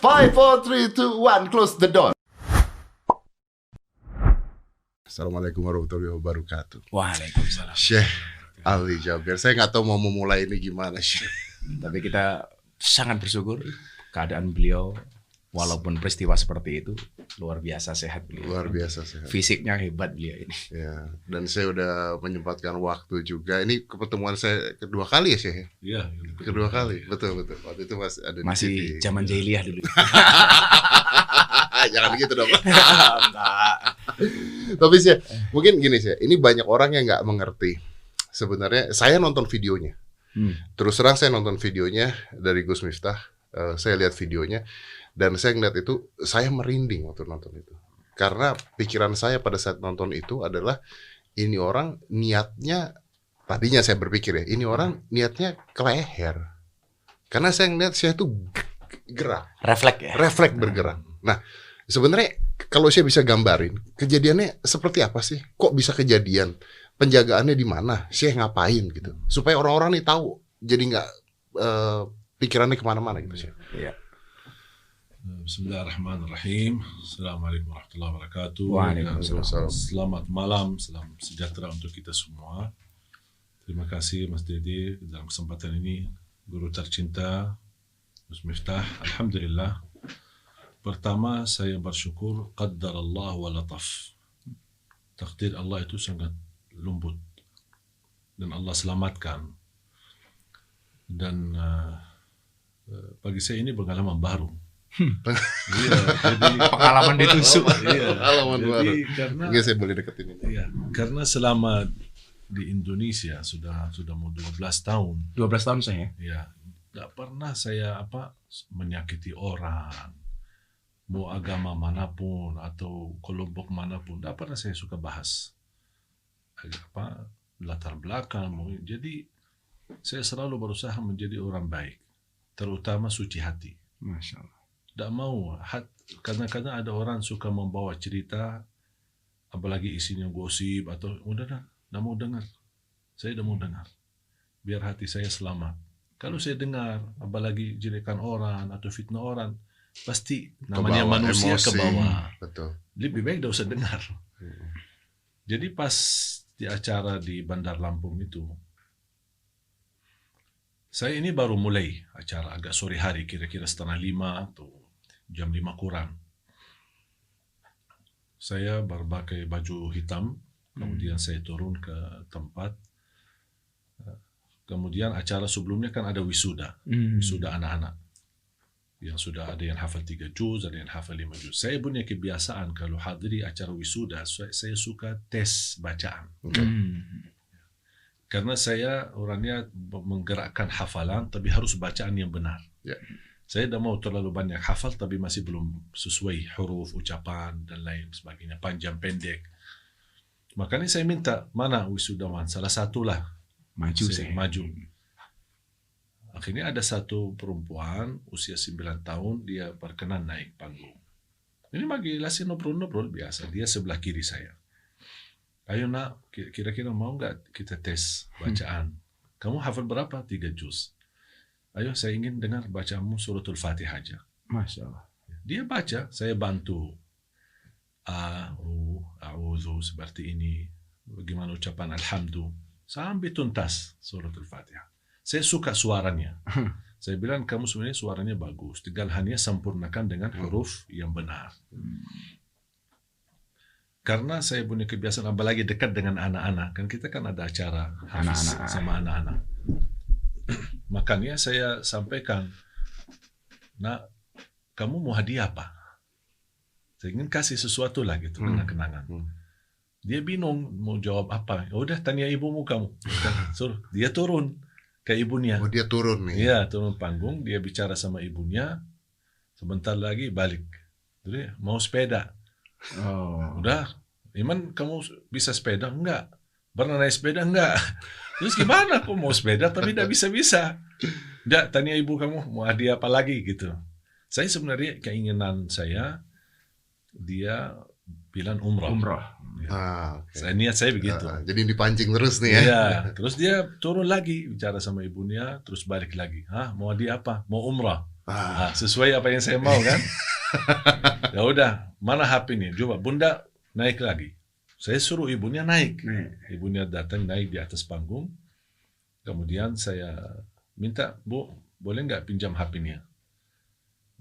5, 4, 3, 2, 1, close the door. Assalamualaikum warahmatullahi wabarakatuh. Waalaikumsalam. Syekh Ali Jabir, saya nggak tahu mau memulai ini gimana, Syekh. Tapi kita sangat bersyukur keadaan beliau, walaupun peristiwa seperti itu, luar biasa sehat beliau. Luar biasa sehat. Fisiknya hebat beliau ini. Ya, dan saya udah menyempatkan waktu juga. Ini pertemuan saya kedua kali ya, Syekh? Iya. Kedua kali, betul. Waktu itu Masih zaman jahiliyah dulu. Jangan gitu dong. Enggak. Tapi sih, mungkin gini sih, ini banyak orang yang nggak mengerti. Sebenarnya saya nonton videonya. Terus terang saya nonton videonya dari Gus Miftah. Saya lihat videonya dan saya ngeliat itu, saya merinding waktu nonton itu. Karena pikiran saya pada saat nonton itu adalah ini orang niatnya, tadinya saya berpikir ya, ini orang niatnya ke leher. Karena saya ngeliat saya tuh gerak. Refleks ya. Refleks bergerak. Nah, sebenarnya kalau saya bisa gambarin, kejadiannya seperti apa sih? Kok bisa kejadian? Penjagaannya di mana? Saya ngapain gitu? Supaya orang-orang nih tahu, jadi nggak pikirannya kemana-mana gitu sih. Iya. Bismillahirrahmanirrahim. Assalamualaikum warahmatullahi wabarakatuh. Waalaikumsalam. Selamat malam, salam sejahtera untuk kita semua. Terima kasih Mas Dede dalam kesempatan ini, guru tercinta Gus Miftah. Alhamdulillah. Pertama saya bersyukur qaddarallah wa lataf. Takdir Allah itu sangat lembut dan Allah selamatkan. Dan bagi saya ini pengalaman baru. Iya, jadi Pengalaman ditusuk. Iya, Pengalaman baru. karena Nggak, saya boleh deketin ini. iya, karena selama di Indonesia sudah mau 12 tahun. 12 tahun saya. Ya, nggak pernah saya menyakiti orang, mau agama manapun atau kelompok manapun, nggak pernah saya suka bahas latar belakang. Jadi saya selalu berusaha menjadi orang baik, terutama suci hati. Masya Allah. Tidak mau, kadang-kadang ada orang suka membawa cerita, apalagi isinya gosip atau udah, tidak mau dengar. Saya tidak mau dengar. Biar hati saya selamat. Kalau saya dengar, apalagi jelekan orang atau fitnah orang, pasti namanya Kebawa manusia emosi. ke bawah. Betul. Lebih baik tidak usah dengar. Jadi pas di acara di Bandar Lampung itu, saya ini baru mulai acara agak sore hari, kira-kira 4:30 atau jam 5 kurang. Saya berpakai baju hitam, kemudian saya turun ke tempat. Kemudian acara sebelumnya kan ada wisuda, wisuda anak-anak. Yang sudah ada yang hafal 3 juz, ada yang hafal 5 juz. Saya punya kebiasaan kalau hadiri acara wisuda, saya suka tes bacaan. Karena saya orangnya menggerakkan hafalan, tapi harus bacaan yang benar. Ya. Saya tidak mau terlalu banyak hafal, tapi masih belum sesuai huruf, ucapan, dan lain sebagainya, panjang, pendek. Makanya saya minta, mana wisudawan? Salah satulah. Maju Saya saya. maju. Akhirnya ada satu perempuan, usia 9 tahun, dia berkenan naik panggung. Ini bagi lasi ngobrol-ngobrol biasa, dia sebelah kiri saya. Ayo nak, kira-kira mau nggak kita tes bacaan? Kamu hafal berapa? 3 juz. Ayo saya ingin dengar bacaanmu suratul Fatihah aja. Masya Allah. Dia baca, saya bantu. A'udzu seperti ini. Bagaimana ucapan alhamdu. Sampai tuntas suratul Fatihah. Saya suka suaranya. Saya bilang kamu sebenarnya suaranya bagus. Tinggal hanya sempurnakan dengan huruf yang benar. Karena saya punya kebiasaan, apalagi dekat dengan anak-anak. Kan kita kan ada acara hafiz Anak-anak. sama anak-anak. Makanya saya sampaikan, nak, kamu mau hadiah apa? Saya ingin kasih sesuatu lah gitu, kenang-kenangan. Dia bingung mau jawab apa. Ya udah tanya ibumu kamu. Suruh dia turun ke ibunya. Oh, dia turun nih. Iya, turun panggung, dia bicara sama ibunya. Sebentar lagi balik. Jadi mau sepeda. Oh. Udah, Iman kamu bisa sepeda? Enggak. Pernah naik sepeda? Enggak. Terus gimana aku mau sepeda tapi tidak bisa-bisa? Enggak, tanya ibu kamu mau hadiah apa lagi gitu. Saya sebenarnya keinginan saya, dia bilang umrah. Umrah. Okay. Niat saya begitu. Jadi dipancing terus nih ya. Iya, terus dia turun lagi bicara sama ibunya, terus balik lagi. Hah, mau hadiah apa? Mau umrah. Sesuai apa yang saya mau kan. Ya udah, mana HP-nya? Coba Bunda naik lagi. Saya suruh ibunya naik. Ibunya datang naik di atas panggung. Kemudian saya minta, Bu, boleh nggak pinjam HP-nya?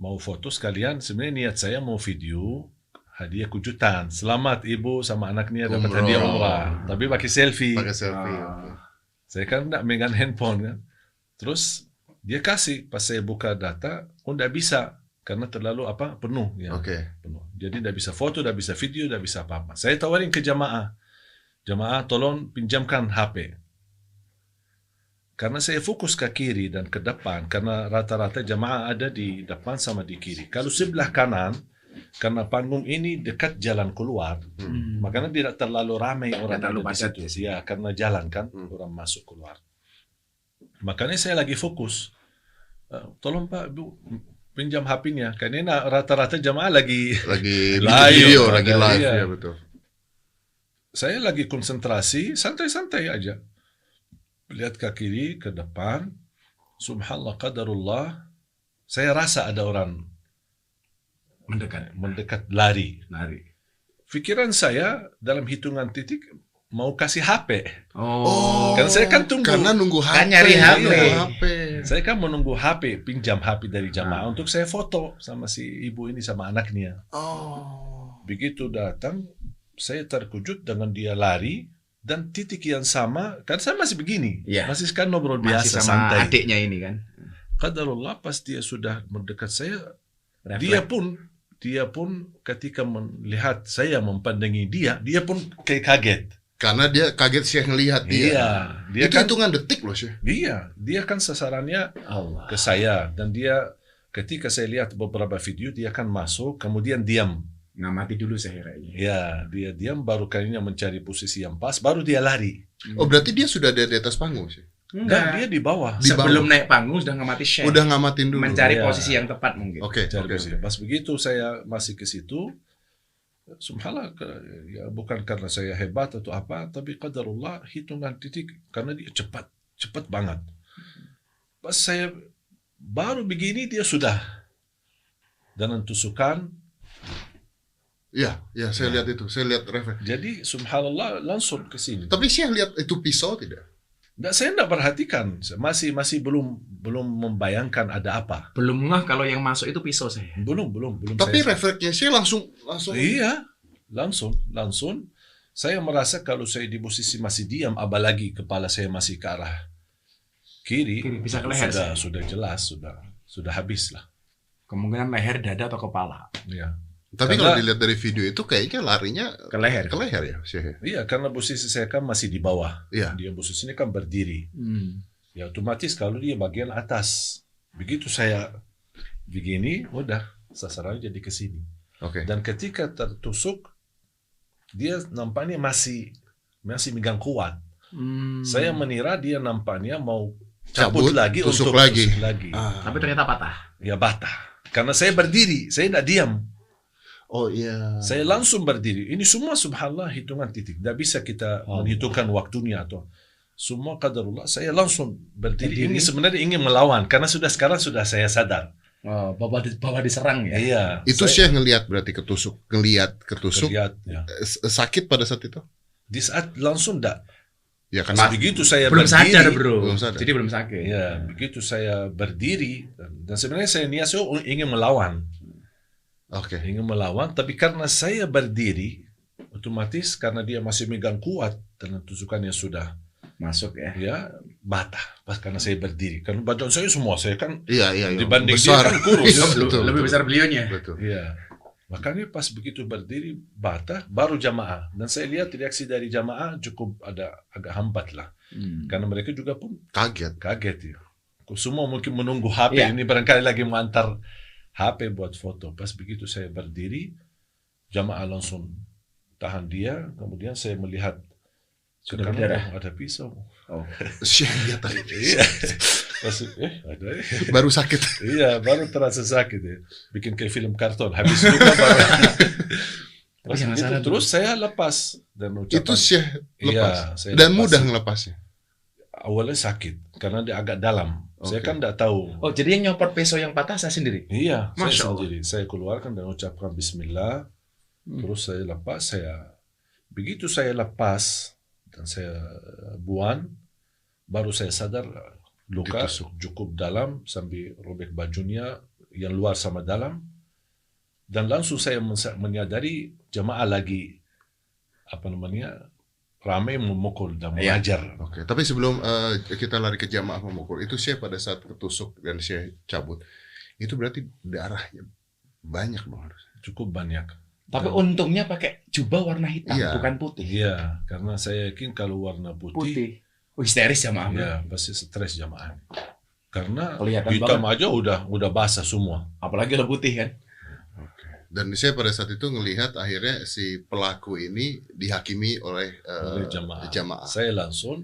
Mau foto sekalian. Sebenarnya niat saya mau video hadiah kejutan. Selamat ibu sama anaknya dapat hadiah umrah. Tapi pakai selfie. Pakai selfie. Saya kan nggak megang handphone kan. Terus dia kasih, pas saya buka data, nggak bisa karena terlalu penuh ya. Penuh. Jadi nggak bisa foto, nggak bisa video, nggak bisa apa-apa. Saya tawarin ke jamaah, tolong pinjamkan HP. Karena saya fokus ke kiri dan ke depan, karena rata-rata jamaah ada di depan sama di kiri. Kalau sebelah kanan, karena panggung ini dekat jalan keluar, makanya tidak terlalu ramai orang ada di situ. Ya, karena jalan kan, orang masuk keluar. Makanya saya lagi fokus. Tolong Pak, Bu, pinjam HP-nya. Karena rata-rata jamaah lagi video, lagi live. Ya. Ya, betul. Saya lagi konsentrasi, santai-santai aja. Lihat ke kiri, ke depan. Subhanallah, qadarullah. Saya rasa ada orang mendekat lari. Pikiran saya dalam hitungan titik mau kasih HP. Karena saya kan tunggu. Karena nunggu HP. Kan nyari HP. Saya kan menunggu HP, pinjam HP dari jamaah untuk saya foto sama si ibu ini sama anaknya. Begitu datang, saya terkejut dengan dia lari dan titik yang sama. Kan saya masih begini, masih kan ngobrol biasa, sama santai. adiknya ini kan. Qadarullah pas dia sudah mendekat saya, dia pun ketika melihat saya mempandangi dia pun kayak kaget. Karena dia kaget Syekh ngelihat dia. Iya, dia itu kan hitungan detik loh Syekh. Iya, dia kan sasarannya ke saya dan dia ketika saya lihat beberapa video dia kan masuk kemudian diam. Ngamati dulu saya kayaknya. Ya, dia diam baru kayaknya mencari posisi yang pas baru dia lari. Oh, berarti dia sudah ada di atas panggung Syekh. Enggak, dia di bawah. Sebelum naik panggung sudah ngamati Syekh. Udah ngamatin dulu. Mencari posisi yang tepat mungkin. Oke. Pas begitu saya masih ke situ. Subhanallah, ya bukan karena saya hebat atau apa, tapi qadarullah hitungan titik karena dia cepat banget. Pas saya baru begini dia sudah dan tusukan. Ya, saya lihat itu, saya lihat refleks. Jadi subhanallah langsung ke sini. Tapi Syekh lihat itu pisau tidak? Saya tidak perhatikan, masih belum membayangkan ada apa. Belum ngeh kalau yang masuk itu pisau saya. Belum. Tapi refleksnya Syekh langsung. Iya, langsung. Saya merasa kalau saya di posisi masih diam, apalagi kepala saya masih ke arah kiri bisa ke leher. Sudah jelas, sudah habis lah. Kemungkinan leher, dada atau kepala. Iya. Tapi kalau dilihat dari video itu kayaknya larinya ke leher. Ke leher ya, Syekh. Iya, karena posisi saya kan masih di bawah. Iya. Dia posisinya kan berdiri. Ya otomatis kalau dia bagian atas. Begitu saya begini, udah sasarannya jadi ke sini. Oke. Dan ketika tertusuk, dia nampaknya masih megang kuat. Saya mengira dia nampaknya mau cabut lagi tusuk untuk lagi. tusuk lagi. Tapi ternyata patah. Ya patah. Karena saya berdiri, saya tidak diam. Oh iya. Saya langsung berdiri. Ini semua subhanallah hitungan titik. Tidak bisa kita menghitungkan waktunya atau semua qadarullah. Saya langsung berdiri. Ini sebenarnya ingin melawan karena sekarang sudah saya sadar. Bahwa diserang ya. Iya. Itu Syekh ngelihat berarti ketusuk. Ketusuk. Lihat, ya. Sakit pada saat itu? Di saat langsung tidak. Ya karena begitu saya belum berdiri. Sadar, bro. Belum sadar. Jadi belum sakit. Ya, begitu saya berdiri dan sebenarnya saya niat ingin melawan. Oke. Ingin melawan, tapi karena saya berdiri, otomatis karena dia masih megang kuat dan tusukannya sudah masuk ya. Ya, batah. Pas karena saya berdiri. Karena badan saya semua, saya kan iya. dibanding besar. dia kan kurus. Lebih besar beliaunya. Betul. Iya. Makanya pas begitu berdiri, batah, baru jamaah. Dan saya lihat reaksi dari jamaah cukup agak hambat lah. Karena mereka juga pun kaget ya. Semua mungkin menunggu HP ini barangkali lagi mau antar HP buat foto. Pas begitu saya berdiri, jamaah langsung tahan dia. Kemudian saya melihat sudah berdarah. Ada pisau. Syekh lihat tadi. Iya. Pas, ada. Baru sakit. Iya, baru terasa sakit ya. Bikin kayak film karton. Habis luka baru. Pas begitu, terus saya lepas dan ucapan. Itu Syekh lepas. Iya, dan lepas. Mudah ngelepasnya. awalnya sakit karena dia agak dalam. Saya Oke. kan tidak tahu. Oh, jadi yang nyopot pisau yang patah saya sendiri? Iya, saya Masya Allah. sendiri. Saya keluarkan dan ucapkan Bismillah. Terus saya lepas. Begitu saya lepas dan saya buang, baru saya sadar luka Ditusuk. cukup dalam sampai robek bajunya yang luar sama dalam. Dan langsung saya menyadari jamaah lagi ramai memukul dan Iya. mengajar. Oke, tapi sebelum kita lari ke jamaah memukul, itu Syekh pada saat ketusuk dan Syekh cabut, itu berarti darahnya banyak dong harusnya. Cukup banyak. Tapi untungnya pakai jubah warna hitam, Iya. bukan putih. Iya, karena saya yakin kalau warna putih, Oh, histeris jamaah. ya pasti stres jamaah. Karena Kelihatan hitam aja udah basah semua. Apalagi udah putih kan. Oke. Dan saya pada saat itu ngelihat akhirnya si pelaku ini dihakimi oleh Oleh jamaah. jamaah. Saya langsung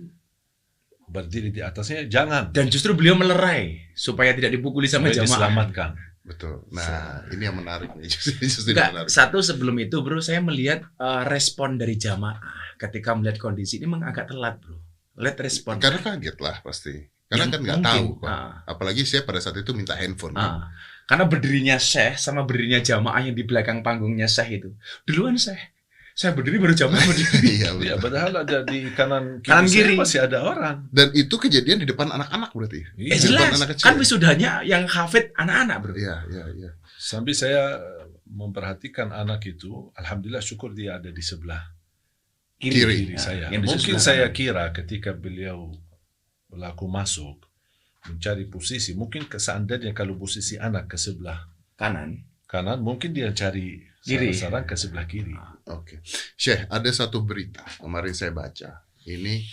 berdiri di atasnya, jangan. Dan justru beliau melerai supaya tidak dipukuli sama Supaya jamaah. diselamatkan. Betul. Nah, ini yang menarik nih. Justru ini Enggak, menarik. satu sebelum itu bro, saya melihat respon dari jamaah ketika melihat kondisi ini memang agak telat bro. Lihat respon. Karena kaget lah pasti. Karena Ya, kan nggak mungkin. tahu kan. Ah. Apalagi saya pada saat itu minta handphone. Kan? Karena berdirinya Syekh sama berdirinya jamaah yang di belakang panggungnya Syekh itu. Duluan Syekh. Saya berdiri baru jamaah berdiri. Iya, Ya, betul. padahal ada di kanan kiri, Kanan saya kiri. masih ada orang. Dan itu kejadian di depan anak-anak berarti. Iya. Di depan Jelas. anak kecil. Kan wisudanya yang hafid anak-anak bro. Iya, iya, iya. Sampai saya memperhatikan anak itu, alhamdulillah syukur dia ada di sebelah Kiri. kiri saya. Yang di Mungkin sebelah saya kanan. kira ketika beliau pelaku masuk mencari posisi, mungkin seandainya kalau posisi anak ke sebelah Kanan. kanan, mungkin dia cari Kiri. sarang ke sebelah kiri. Oke. Syekh, ada satu berita kemarin saya baca. Ini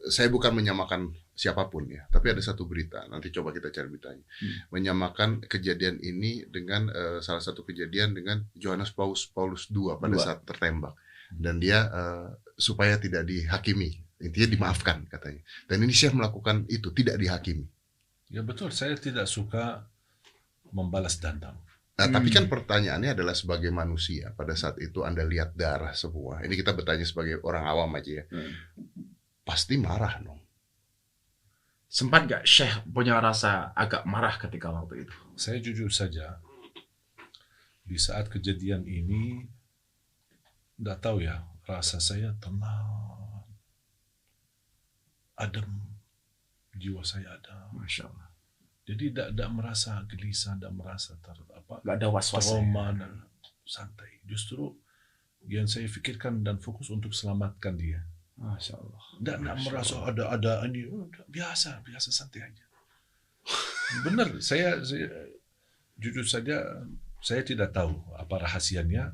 saya bukan menyamakan siapapun ya, tapi ada satu berita. Nanti coba kita cari beritanya. Menyamakan kejadian ini dengan salah satu kejadian dengan Johannes Paulus II pada Dua. saat tertembak. Dan dia supaya tidak dihakimi, intinya dimaafkan katanya. Dan ini Syekh melakukan itu, tidak dihakimi. Ya betul, saya tidak suka membalas dendam. Nah, tapi kan pertanyaannya adalah sebagai manusia, pada saat itu Anda lihat darah semua. Ini kita bertanya sebagai orang awam aja ya. Pasti marah dong. Sempat gak Syekh punya rasa agak marah ketika waktu itu? Saya jujur saja, di saat kejadian ini, tidak tahu ya, rasa saya tenang, adem, jiwa saya adem. Masya Allah. Jadi tidak merasa gelisah, tidak merasa Gak ada was-was. trauma, dan santai. Justru yang saya pikirkan dan fokus untuk selamatkan dia. Masya Allah. Tidak merasa ada ini, biasa santai aja. Benar, saya jujur saja, saya tidak tahu apa rahasianya,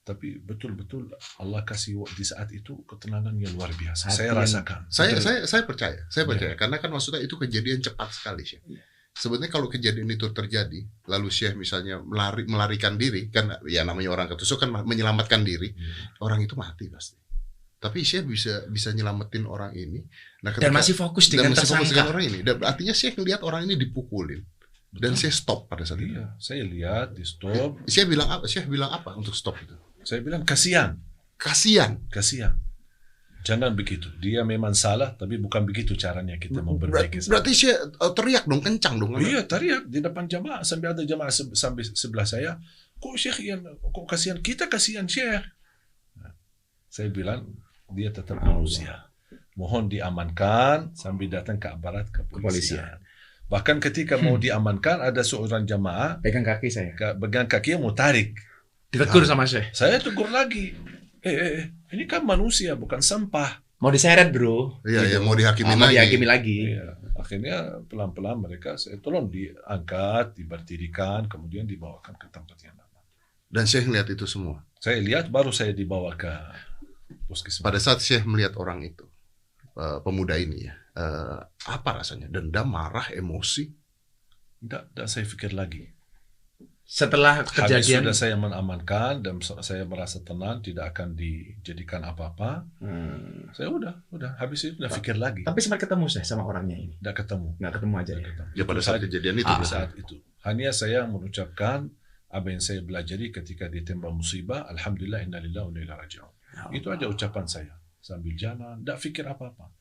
tapi betul-betul Allah kasih di saat itu ketenangan yang luar biasa. Hati Saya yang- rasakan. Saya percaya karena kan maksudnya itu kejadian cepat sekali Syekh. Sebenarnya kalau kejadian itu terjadi, lalu Syekh misalnya melarikan diri, kan ya namanya orang ketusuk kan menyelamatkan diri, orang itu mati pasti. Tapi Syekh bisa nyelamatin orang ini. Nah, Dan masih fokus dengan tersangka. orang ini. Dan artinya Syekh ngelihat orang ini dipukulin. Dan Syekh stop pada saat itu. Iya, saya lihat di stop. Syekh bilang apa? Syekh bilang apa untuk stop itu? Saya bilang kasihan. Kasihan. Jangan begitu. Dia memang salah, tapi bukan begitu caranya kita memperbaiki. Berarti Syekh teriak dong, kencang dong. Iya, teriak di depan jamaah sampai ada jamaah sampai sebelah saya. Kok Syekh kok kasihan? Kita kasihan Syekh. Nah, saya bilang dia tetap manusia. Mohon diamankan sambil datang ke aparat kepolisian. Bahkan ketika mau diamankan ada seorang jamaah Pegang kaki saya. pegang kakinya mau tarik. Ditegur sama Syekh. Saya tegur lagi. Ini kan manusia bukan sampah. Mau diseret bro. Iya, mau dihakimi Mau lagi. dihakimi lagi. Iya. Akhirnya pelan-pelan mereka saya tolong diangkat, diberdirikan, kemudian dibawakan ke tempat yang aman. Dan Syekh melihat itu semua. Saya lihat baru saya dibawa ke puskesmas. Pada saat Syekh melihat orang itu, pemuda ini ya, apa rasanya? Dendam, marah, emosi? Tidak saya pikir lagi. Setelah Habis kejadian. sudah saya mengamankan dan saya merasa tenang, tidak akan dijadikan apa-apa. Saya udah habis itu udah pikir lagi. Tapi sempat ketemu Syekh sama orangnya ini. Tidak ketemu. Nggak ketemu aja ya. Ya pada saat kejadian itu. Di saat itu. Hanya saya mengucapkan apa yang saya belajari ketika ditembak musibah, alhamdulillah innalillahi wa inna ilaihi raji'un. Itu aja ucapan saya sambil jalan, tidak pikir apa-apa.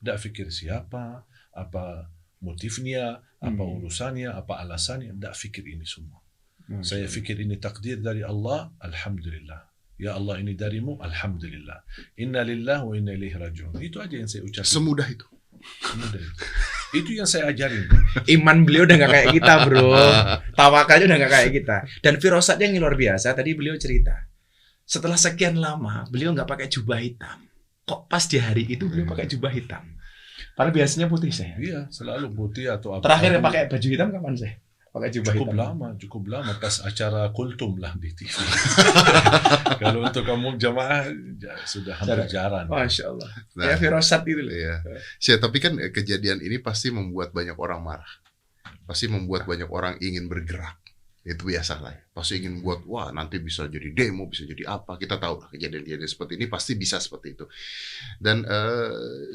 Tidak fikir siapa, apa motifnya, apa urusannya, apa alasannya. Tidak fikir ini semua. Saya fikir ini takdir dari Allah, alhamdulillah. Ya Allah, ini darimu, alhamdulillah. Inna lillahi wa inna ilaihi raji'un. Itu aja yang saya ucapkan. Semudah itu. Semudah itu. Itu yang saya ajarin. Iman beliau udah nggak kayak kita, bro. Tawakalnya udah nggak kayak kita. Dan firasatnya yang luar biasa. Tadi beliau cerita, setelah sekian lama beliau nggak pakai jubah hitam. Kok pas di hari itu beliau pakai jubah hitam? Padahal biasanya putih saya. Iya, selalu putih atau apa. Terakhir yang pakai baju hitam kapan saya? Pakai jubah cukup hitam. cukup lama pas acara kultum lah di TV. Kalau untuk kamu jamaah sudah hampir jarang. Masya Allah. Nah, Ya firasat itu loh. Iya. Sih, tapi kan kejadian ini pasti membuat banyak orang marah. Pasti membuat banyak orang ingin bergerak. Itu biasa lah. Pasti ingin buat, wah nanti bisa jadi demo, bisa jadi apa. Kita tahu lah kejadian-kejadian seperti ini pasti bisa seperti itu. Dan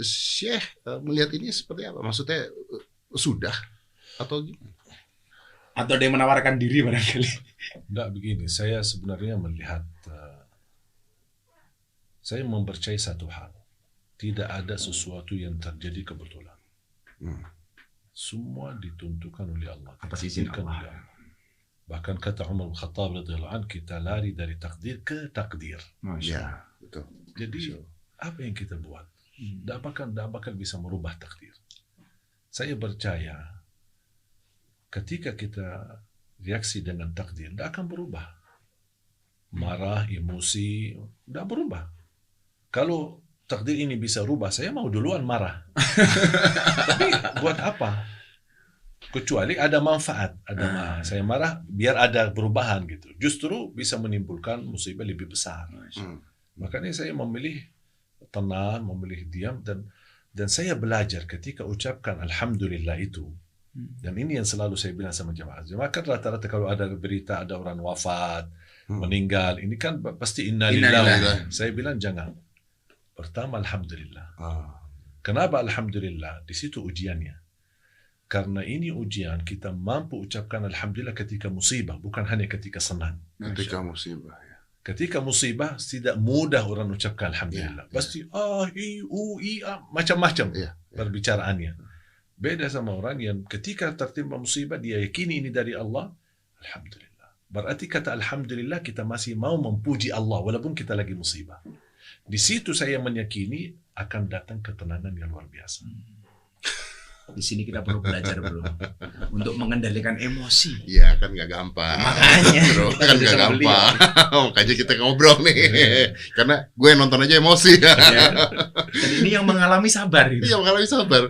Syekh melihat ini seperti apa? Maksudnya sudah atau gimana? Atau dia menawarkan diri barangkali. Enggak begini, saya sebenarnya melihat, saya mempercayai satu hal. Tidak ada sesuatu yang terjadi kebetulan. Semua ditentukan oleh Allah. Atas izin Ditakdirkan Allah. oleh Allah. Bahkan kata Umar bin Khattab radhiyallahu anhu, kita lari dari takdir ke takdir. Masya Allah. Ya, betul. Jadi apa yang kita buat? Tidak bakal bisa merubah takdir. Saya percaya ketika kita reaksi dengan takdir, tidak akan berubah. Marah, emosi, tidak berubah. Kalau takdir ini bisa rubah, saya mau duluan marah. Tapi buat apa? Kecuali ada manfaat. Saya marah biar ada perubahan gitu. Justru bisa menimbulkan musibah lebih besar. Makanya saya memilih tenang, memilih diam, dan saya belajar ketika ucapkan alhamdulillah itu. Dan ini yang selalu saya bilang sama jemaah. Jemaah kan rata-rata kalau ada berita ada orang wafat, meninggal, ini kan pasti innalillahi. Saya bilang jangan. Pertama alhamdulillah. Kenapa alhamdulillah? Di situ ujiannya. Karena ini ujian, kita mampu ucapkan alhamdulillah ketika musibah, bukan hanya ketika senang. Ketika musibah ya. Ketika musibah tidak mudah orang ucapkan alhamdulillah. Pasti macam-macam perbicaraannya. Beda sama orang yang ketika tertimpa musibah dia yakini ini dari Allah, alhamdulillah. Berarti kata alhamdulillah kita masih mau memuji Allah walaupun kita lagi musibah. Di situ saya meyakini akan datang ketenangan yang luar biasa. Di sini kita perlu belajar, bro, untuk mengendalikan emosi. Iya kan nggak gampang. Makanya bro, kan nggak gampang. Makanya kita ngobrol nih. Karena gue nonton aja emosi. Ya. Dan ini yang mengalami sabar. Gitu. Iya mengalami sabar.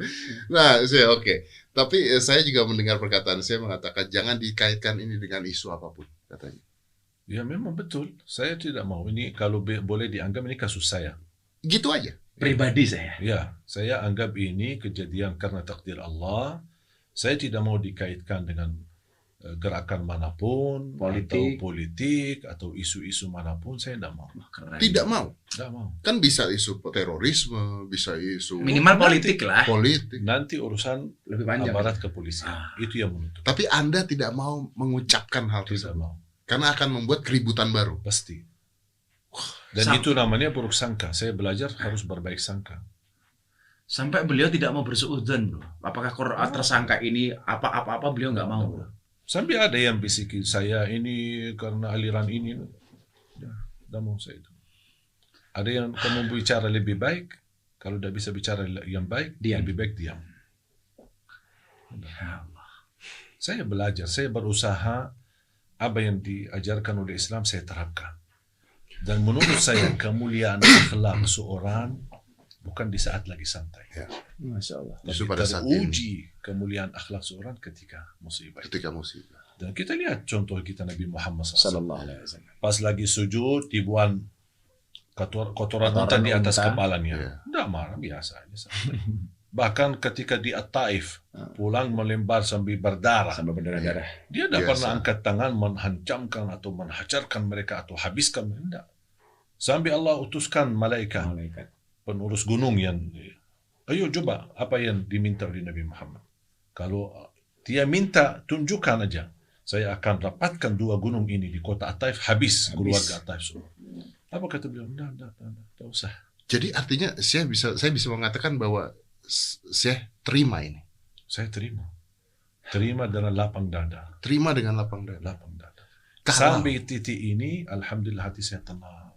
Nah, oke. Tapi saya juga mendengar perkataan saya mengatakan jangan dikaitkan ini dengan isu apapun katanya. Ya memang betul. Saya tidak mau ini kalau boleh dianggap ini kasus saya. Gitu aja. Pribadi saya. Ya, saya anggap ini kejadian karena takdir Allah. Saya tidak mau dikaitkan dengan gerakan manapun, politik atau isu-isu manapun. Saya tidak mau. Keren. Tidak mau. Tidak mau. Kan bisa isu terorisme, bisa isu Minimal politik lah. politik. Nanti urusan Lebih panjang. aparat kepolisian. Itu yang menutup. Tapi Anda tidak mau mengucapkan hal Tidak tersebut. mau. Karena akan membuat keributan baru. Pasti. Dan itu namanya buruk sangka. Saya belajar harus berbaik sangka. Sampai beliau tidak mau bersuudzon, bro. Apakah Quran tersangka ini apa-apa beliau nggak mau, bro? Sampai ada yang bisikin saya ini karena aliran ini. Ya, tidak mau saya itu. Ada yang kamu bicara lebih baik. Kalau tidak bisa bicara yang baik, Diam. lebih baik diam. Saya belajar, saya berusaha apa yang diajarkan oleh Islam saya terapkan. Dan menurut saya kemuliaan akhlak seorang bukan di saat lagi santai. Ya. Masya Allah. Justru Tapi pada saat ini. teruji kemuliaan akhlak seorang ketika musibah. Ketika musibah. Dan kita lihat contoh kita Nabi Muhammad SAW. Sallallahu alaihi wasallam. Pas lagi sujud, dibuang kotoran unta di atas kepalanya. Ya. Tidak marah, biasa aja. Santai. Bahkan ketika di At-Taif, pulang melembar sambil berdarah. Sampai berdarah-darah. Dia tidak Biasa. pernah angkat tangan menghancamkan atau menghajarkan mereka atau habiskan. Tidak. Sampai Allah utuskan malaikat penurus gunung yang, ayo coba apa yang diminta oleh Nabi Muhammad. Kalau dia minta, tunjukkan aja. Saya akan rapatkan 2 gunung ini di kota At-Taif, habis keluarga At-Taif semua. Apa kata beliau? Tidak usah. Jadi artinya saya bisa mengatakan bahwa Syekh terima ini. Saya terima dengan lapang dada. Terima dengan lapang dada. Lapang dada. Kalau- Sampai titik ini, alhamdulillah hati saya tenang.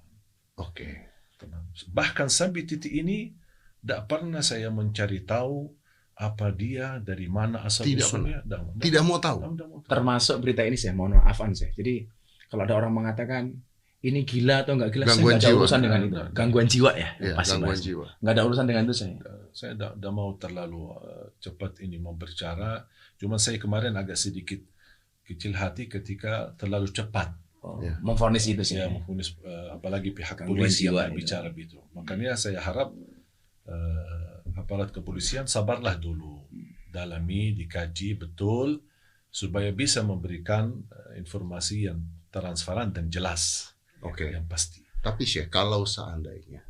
Oke. Tenang. Bahkan sampai titik ini, tidak pernah saya mencari tahu apa dia, dari mana asal Tidak usulnya. Tidak mau tahu. Tidak mau tahu. Termasuk berita ini saya mohon maaf saya. Jadi kalau ada orang mengatakan ini gila atau enggak gila, saya Gangguan nggak ada jiwa. urusan dengan itu. Gangguan jiwa ya, Ya, pasti. gangguan jiwa. Nggak ada urusan dengan itu saya. Saya tidak mau terlalu cepat ini memberbicara. Cuma saya kemarin agak sedikit kecil hati ketika terlalu cepat. Ya. Memvonis itu sih. Ya, memfonis, apalagi pihak Gangguan polisi yang jiwa berbicara begitu. Makanya saya harap aparat kepolisian sabarlah dulu, dalami, dikaji betul supaya bisa memberikan informasi yang transparan dan jelas, Oke. yang pasti. Tapi Syekh, kalau seandainya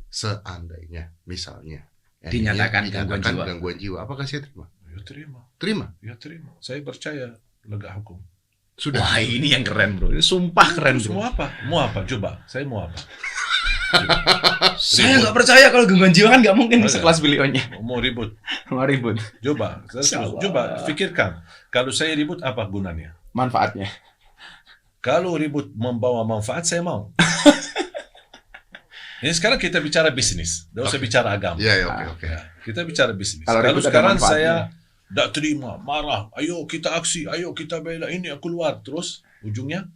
misalnya Dinyatakan gangguan jiwa. gangguan jiwa, apakah Syekh terima? Ya terima, Terima. ya terima. Saya percaya lega hukum. Sudah. Wah, ini yang keren, Bro. Ini sumpah keren, Terus Bro. mau apa? Mau apa? Coba. Saya mau apa? Saya nggak percaya kalau gangguan jiwa kan nggak mungkin Ada. sekelas beliaunya. Mau ribut? Mau ribut. Coba. Salah. Coba pikirkan. Kalau saya ribut apa gunanya? Manfaatnya. Kalau ribut membawa manfaat, saya mau. Ini sekarang kita bicara bisnis, tidak usah bicara agama. Iya, oke. Ya, kita bicara bisnis. Kalau Kalau ribut ada sekarang manfaatnya. saya tidak terima, marah, ayo kita aksi, ayo kita bela ini, aku keluar. Terus ujungnya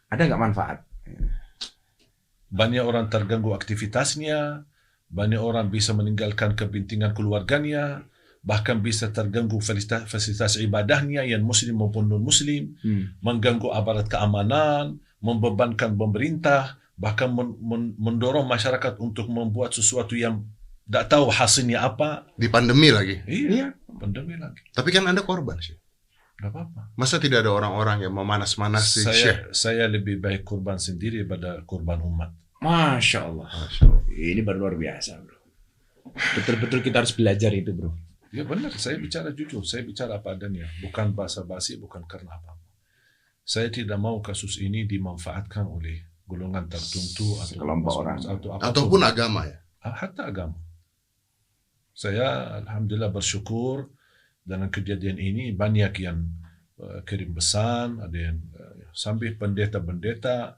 Ada nggak manfaat? banyak orang terganggu aktivitasnya, banyak orang bisa meninggalkan kepentingan keluarganya, bahkan bisa terganggu fasilitas ibadahnya yang muslim maupun non-muslim, mengganggu aparat keamanan, membebankan pemerintah, bahkan mendorong masyarakat untuk membuat sesuatu yang tidak tahu hasilnya apa. Di pandemi lagi. Iya, pandemi lagi. Tapi kan Anda korban sih. Tidak apa-apa. Masa tidak ada orang-orang yang memanas-manasi Syekh? Saya lebih baik korban sendiri daripada korban umat. Masya Allah. Masya Allah. Ini baru luar biasa, Bro. Betul-betul kita harus belajar itu, Bro. Ya benar, saya bicara jujur, saya bicara apa adanya, bukan basa-basi, bukan karena apa-apa. Saya tidak mau kasus ini dimanfaatkan oleh golongan tertentu atau Sekelompok orang. atau apapun. Ataupun agama ya. Hatta agama. Saya alhamdulillah bersyukur dengan kejadian ini banyak yang kirim pesan, ada yang sampai pendeta-pendeta.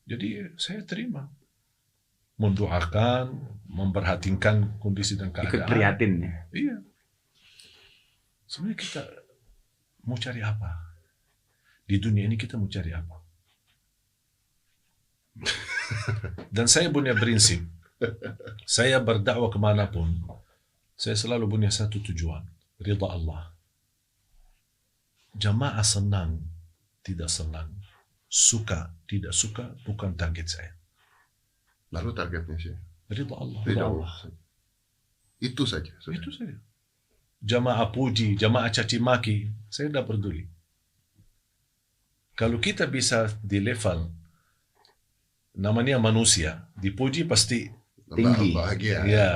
Jadi saya terima, mendoakan, memperhatikan kondisi dan keadaan. Ikut prihatin ya. Iya. Sebenarnya kita mau cari apa? Di dunia ini kita mau cari apa? Dan saya punya prinsip. Saya berdakwah kemanapun, saya selalu punya satu tujuan. Ridha Allah. Jamaah senang, tidak senang. Suka, tidak suka, bukan target saya. Lalu targetnya Syekh? Ridha Allah. Ridha Allah. Itu saja. Itu saja. Jamaah puji, jamaah caci maki, saya tidak peduli. Kalau kita bisa di level namanya manusia, dipuji pasti Tinggi. Bahagia. ya,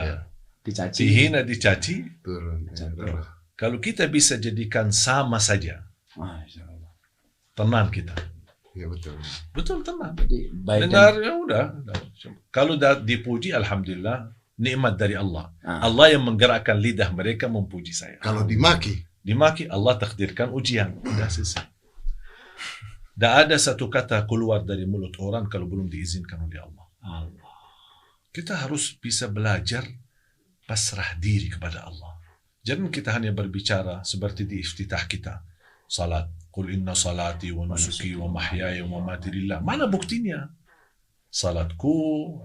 Dicaci. dihina dicaci. Turun. Jatuh. Kalau kita bisa jadikan sama saja, Masya Allah. tenang kita. Iya betul. Betul, tenang. Jadi baik Dengar ya udah. Kalau dah dipuji, alhamdulillah, nikmat dari Allah. Ah. Allah yang menggerakkan lidah mereka memuji saya. Kalau dimaki, Dimaki, Allah takdirkan ujian. Udah selesai. Tak ada satu kata keluar dari mulut orang kalau belum diizinkan oleh Allah. Allah. Kita harus bisa belajar pasrah diri kepada Allah. Jangan kita hanya berbicara seperti di iftitah kita. Salat. Qul inna salati wa nusuki wa mahyaya wa mamati lillah. Mana buktinya? Salatku,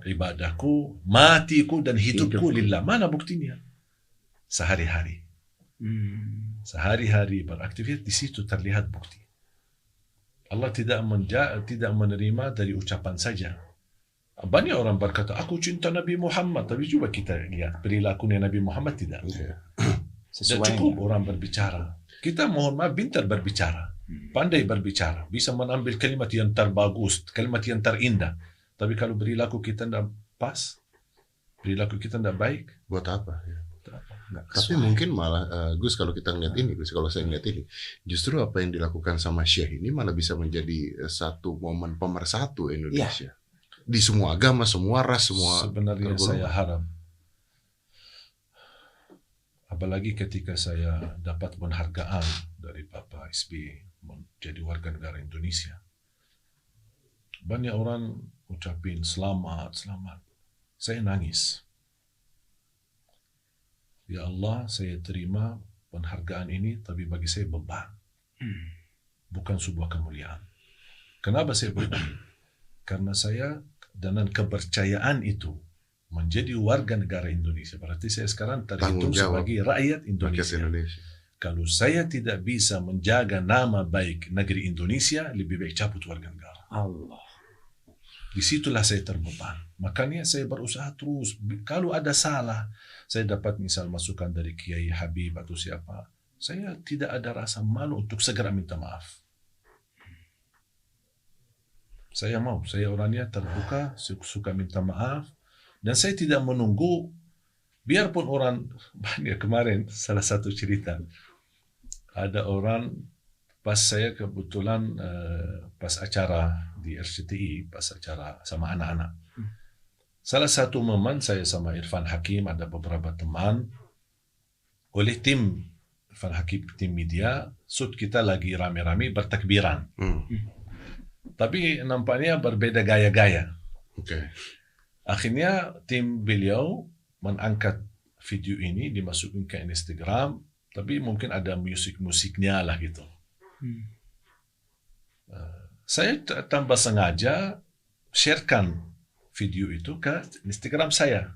ibadahku, matiku dan hidupku lillah. Mana buktinya? Sehari-hari. Sehari-hari beraktivitas, di situ terlihat bukti. Allah tidak menerima dari ucapan saja. Banyak orang berkata, aku cinta Nabi Muhammad. Tapi coba kita lihat perilakunya Nabi Muhammad tidak. Dan cukup orang berbicara. Kita mohon maaf pintar berbicara. Pandai berbicara. Bisa mengambil kalimat yang terbagus. Kalimat yang terindah. Tapi kalau perilaku kita tidak pas, perilaku kita tidak baik. buat apa? Nggak Tapi mungkin malah Gus, kalau kita ngeliat ini, Gus, kalau saya ngeliat ini, justru apa yang dilakukan sama Syekh ini malah bisa menjadi satu momen pemersatu Indonesia. Di semua agama, semua ras, semua sebenarnya golongan. saya harap apalagi ketika saya dapat penghargaan dari Bapak SBY menjadi warga negara Indonesia. Banyak orang ucapin selamat, selamat. Saya nangis. Ya Allah, saya terima penghargaan ini, tapi bagi saya beban. Bukan sebuah kemuliaan. Kenapa saya beban? Karena saya dengan kepercayaan itu menjadi warga negara Indonesia. Berarti saya sekarang terhitung sebagai rakyat Indonesia. Kalau saya tidak bisa menjaga nama baik negeri Indonesia, lebih baik cabut warga negara. Allah. Disitulah saya terbeban. Makanya saya berusaha terus. Kalau ada salah, saya dapat misal masukan dari Kiai Habib atau siapa, saya tidak ada rasa malu untuk segera minta maaf. Saya mau, saya orangnya terbuka, suka minta maaf, dan saya tidak menunggu, biarpun orang banyak. Kemarin salah satu cerita, ada orang pas saya kebetulan pas acara di RCTI, pas acara sama anak-anak. Salah satu momen saya sama Irfan Hakim, ada beberapa teman, oleh tim Irfan Hakim, tim media, shoot kita lagi rame-rame bertakbiran. Tapi nampaknya berbeda gaya-gaya. Akhirnya tim beliau mengangkat video ini, dimasukin ke Instagram, tapi mungkin ada musik-musiknya lah gitu. Saya tanpa sengaja sharekan video itu ke Instagram saya.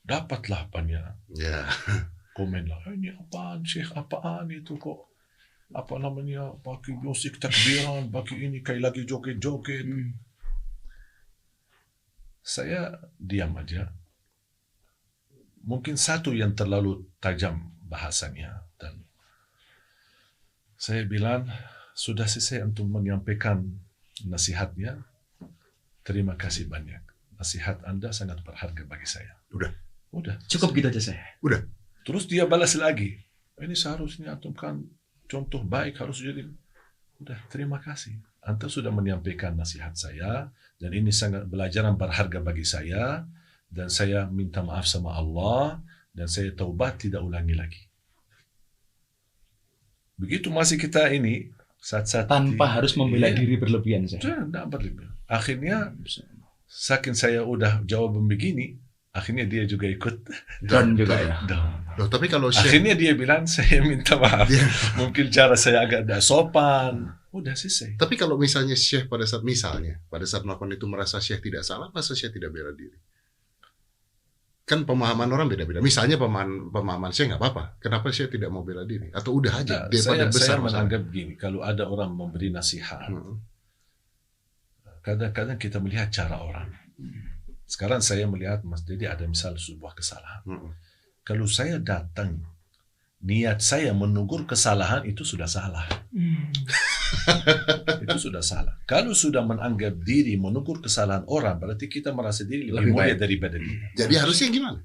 Dapatlah banyak komen lah, ini apaan Syekh, apaan itu kok, apa namanya, pakai musik takbiran, pakai ini kayak lagi joget-joget. Saya diam aja. Mungkin satu yang terlalu tajam bahasanya, dan saya bilang, sudah selesai untuk menyampaikan nasihatnya. Terima kasih banyak. Nasihat Anda sangat berharga bagi saya. Udah. Cukup gitu aja saya. Udah. Terus dia balas lagi. Ini seharusnya antum kan contoh baik, harus jadi. Udah, terima kasih. Anda sudah menyampaikan nasihat saya, dan ini sangat pelajaran berharga bagi saya, dan saya minta maaf sama Allah, dan saya taubat tidak ulangi lagi. Begitu masih kita ini, saat-saat tanpa harus membela diri berlebihan saya. Tidak berlebihan. Akhirnya, saking saya udah jawaban begini, akhirnya dia juga ikut down juga ya. Loh, tapi kalau akhirnya dia bilang saya minta maaf. Mungkin cara saya agak tidak sopan. Udah selesai. Tapi kalau misalnya Syekh pada saat melakukan itu merasa Syekh tidak salah, masa Syekh tidak bela diri? Kan pemahaman orang beda-beda. Misalnya pemahaman Syekh nggak apa-apa. Kenapa Syekh tidak mau bela diri? Atau udah aja? Saya menganggap begini, kalau ada orang memberi nasihat, kadang-kadang kita melihat cara orang. Sekarang saya melihat Mas Dedi ada misal sebuah kesalahan. Kalau saya datang, niat saya menegur kesalahan, itu sudah salah. Itu sudah salah. Kalau sudah menganggap diri menegur kesalahan orang, berarti kita merasa diri lebih mulia daripada dia. Jadi harusnya gimana?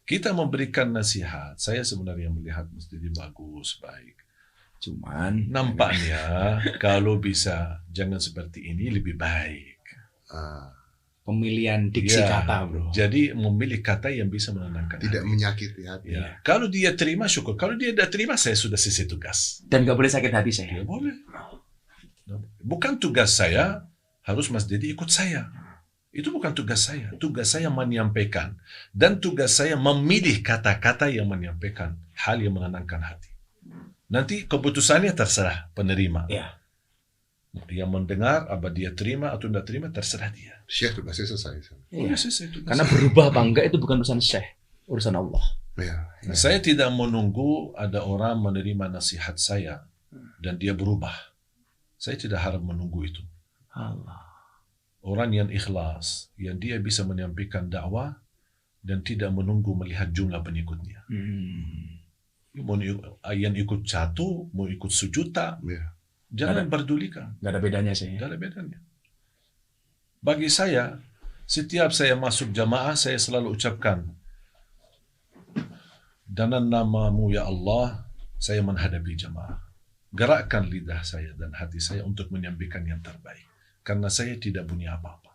Kita memberikan nasihat. Saya sebenarnya melihat Mas Dedi bagus, baik. Cuman nampaknya kalau bisa jangan seperti ini lebih baik. Pemilihan diksi kata, bro. Jadi memilih kata yang bisa menenangkan tidak hati. Menyakiti hati. Ya. Kalau dia terima, syukur. Kalau dia tidak terima, saya sudah selesai tugas. Dan nggak boleh sakit hati saya. Tidak boleh. Bukan tugas saya, harus Mas Dedi ikut saya. Itu bukan tugas saya. Tugas saya menyampaikan. Dan tugas saya memilih kata-kata yang menyampaikan hal yang menenangkan hati. Nanti keputusannya terserah penerima. Ya. Yang mendengar, apa dia terima atau tidak terima, terserah dia. Syekh tugasnya selesai. Ya. Karena berubah apa enggak itu bukan urusan Syekh, urusan Allah. Nah, saya tidak menunggu ada orang menerima nasihat saya dan dia berubah. Saya tidak harap menunggu itu. Allah. Orang yang ikhlas, yang dia bisa menyampaikan dakwah dan tidak menunggu melihat jumlah pengikutnya. Mau yang ikut 1, mau ikut 1 juta, jangan pedulikan. Gak ada bedanya sih. Gak ada bedanya. Bagi saya, setiap saya masuk jamaah, saya selalu ucapkan, dengan namamu ya Allah, saya menghadapi jamaah. Gerakkan lidah saya dan hati saya untuk menyampaikan yang terbaik. Karena saya tidak punya apa-apa.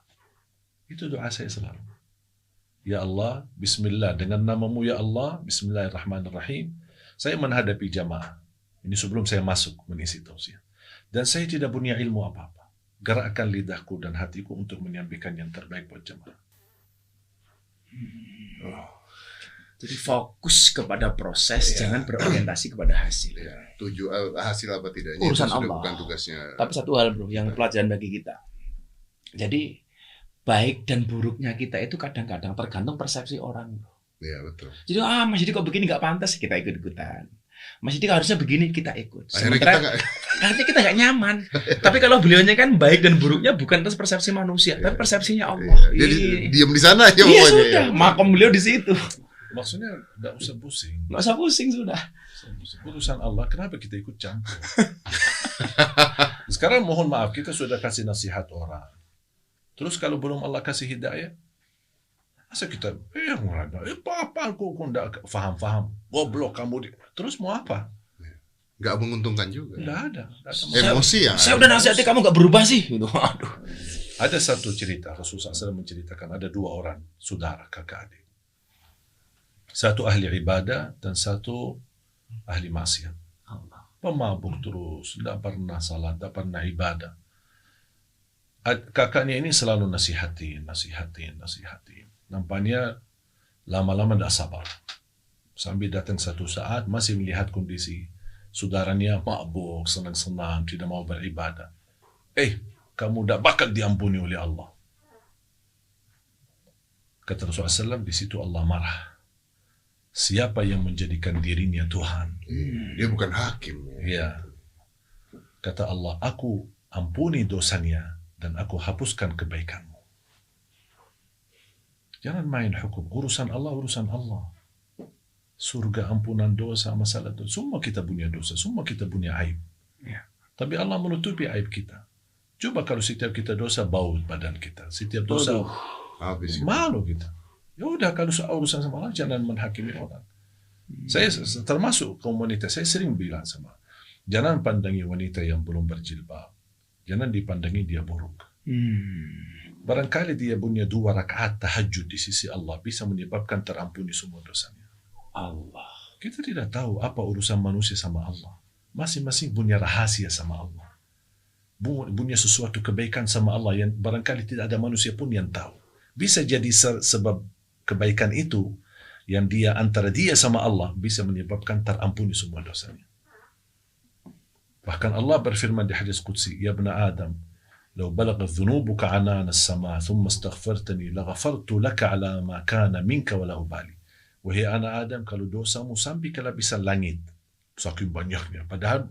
Itu doa saya selalu. Ya Allah, Bismillah, dengan namamu ya Allah, Bismillahirrahmanirrahim, saya menghadapi jamaah. Ini sebelum saya masuk mengisi tausiah. Dan saya tidak punya ilmu apa-apa. Gerakkan lidahku dan hatiku untuk menyampaikan yang terbaik buat jamaah. Jadi fokus kepada proses, jangan berorientasi kepada hasil. Ya, hasil apa tidaknya Urusan itu sudah Allah. bukan tugasnya. Tapi satu hal bro, yang pelajaran bagi kita. Jadi baik dan buruknya kita itu kadang-kadang tergantung persepsi orang. Iya betul. Jadi Mas Didi kok begini nggak pantas, kita ikut-ikutan. Mas Didi harusnya begini, kita ikut. Akhirnya Akhirnya kita nggak nyaman. Tapi kalau beliaunya kan baik dan buruknya bukan atas persepsi manusia, tapi persepsinya Allah. Jadi diam di sana aja Iya pokoknya. sudah, makom beliau di situ. Maksudnya nggak usah pusing. Nggak usah pusing sudah. Urusan Allah, kenapa kita ikut campur? Sekarang mohon maaf, kita sudah kasih nasihat orang. Terus kalau belum Allah kasih hidayah, masa kita, apa aku nggak faham, goblok kamu. Terus mau apa? Nggak menguntungkan juga. Nggak ada. Emosi ya. Saya udah nasihati kamu nggak berubah sih. Gitu. Aduh. Ada satu cerita, Rasulullah SAW menceritakan ada dua orang, saudara, kakak adik. Satu ahli ibadah dan satu ahli maksiat. Pemabuk terus, tidak pernah salat, tidak pernah ibadah. Kakaknya ini selalu nasihatin. Nampaknya lama-lama tidak sabar. Sambil datang satu saat masih melihat kondisi saudaranya mabuk, senang-senang, tidak mau beribadah. Kamu tidak bakal diampuni oleh Allah. Kata Rasulullah SAW, di situ Allah marah. Siapa yang menjadikan dirinya Tuhan? Dia bukan hakim. Ya. Kata Allah, aku ampuni dosanya dan aku hapuskan kebaikanmu. Jangan main hukum. Urusan Allah. Surga, ampunan dosa, masalah dosa. Semua kita punya dosa. Semua kita punya aib. Ya. Tapi Allah menutupi aib kita. Coba kalau setiap kita dosa, bau badan kita. Setiap dosa, Habis. malu kita. Ya udah, kalau soal urusan sama Allah, jangan menghakimi orang. Saya termasuk komunitas, saya sering bilang sama, jangan pandangi wanita yang belum berjilbab. Jangan dipandangi dia buruk. Barangkali dia punya 2 rakaat tahajud di sisi Allah bisa menyebabkan terampuni semua dosanya. Allah. Kita tidak tahu apa urusan manusia sama Allah. Masing-masing punya rahasia sama Allah. Punya sesuatu kebaikan sama Allah yang barangkali tidak ada manusia pun yang tahu. Bisa jadi sebab kebaikan itu yang dia antara dia sama Allah bisa menyebabkan terampuni semua dosanya. Bahkan Allah berfirman di hadis qudsi, ya ibn Adam, "Law balaghat dhunubuka 'anana as-sama' thumma astaghfartani laghafartu laka 'ala ma kana minka wa la ubali." Wahai anak Adam, kalau dosamu sampai ke lapisan langit, saking banyaknya. Padahal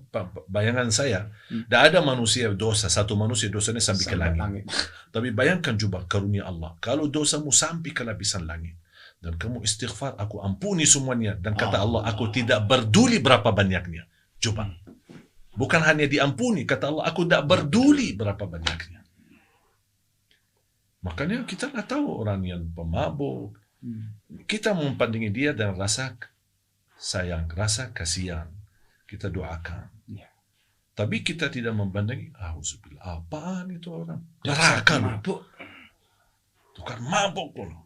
bayangan saya, tidak ada manusia dosa, satu manusia dosanya sampai ke langit. Tapi bayangkan coba karunia Allah. Kalau dosamu sampai ke lapisan langit, dan kamu istighfar, aku ampuni semuanya. Dan kata Allah, aku tidak peduli berapa banyaknya. Coba. Bukan hanya diampuni, kata Allah, aku tidak peduli berapa banyaknya. Makanya kita nggak tahu orang yang pemabuk. Kita memandang dia dengan rasa sayang, rasa kasihan. Kita doakan. Tapi kita tidak memandang, auzubillah, apaan itu orang? Neraka mabuk. Tukang mabuk loh.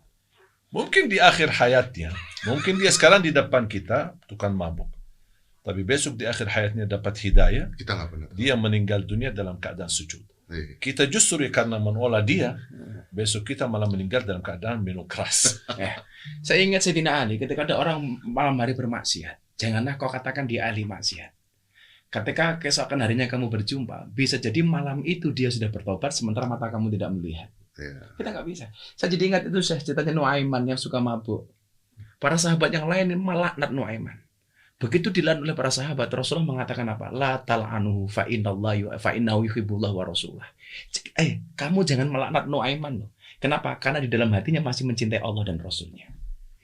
Mungkin di akhir hayatnya, mungkin dia sekarang di depan kita tukang mabuk. Tapi besok di akhir hayatnya dapat hidayah, Kita nggak pernah. dia meninggal dunia dalam keadaan sujud. Kita justru karena menolak dia, besok kita malah meninggal dalam keadaan minum keras. Saya ingat Sayyidina Ali ketika ada orang malam hari bermaksiat. Janganlah kau katakan dia ahli maksiat. Ketika keesokan harinya kamu berjumpa, bisa jadi malam itu dia sudah bertobat sementara mata kamu tidak melihat. Kita nggak bisa. Saya jadi ingat itu ceritanya Nuaiman yang suka mabuk. Para sahabat yang lain melaknat Nuaiman. Begitu dilaknat oleh para sahabat, Rasulullah mengatakan apa? La tal'anuhu fa innahu yuhibbullah wa rasulah. Kamu jangan melaknat Nuaiman loh. Kenapa? Karena di dalam hatinya masih mencintai Allah dan Rasulnya.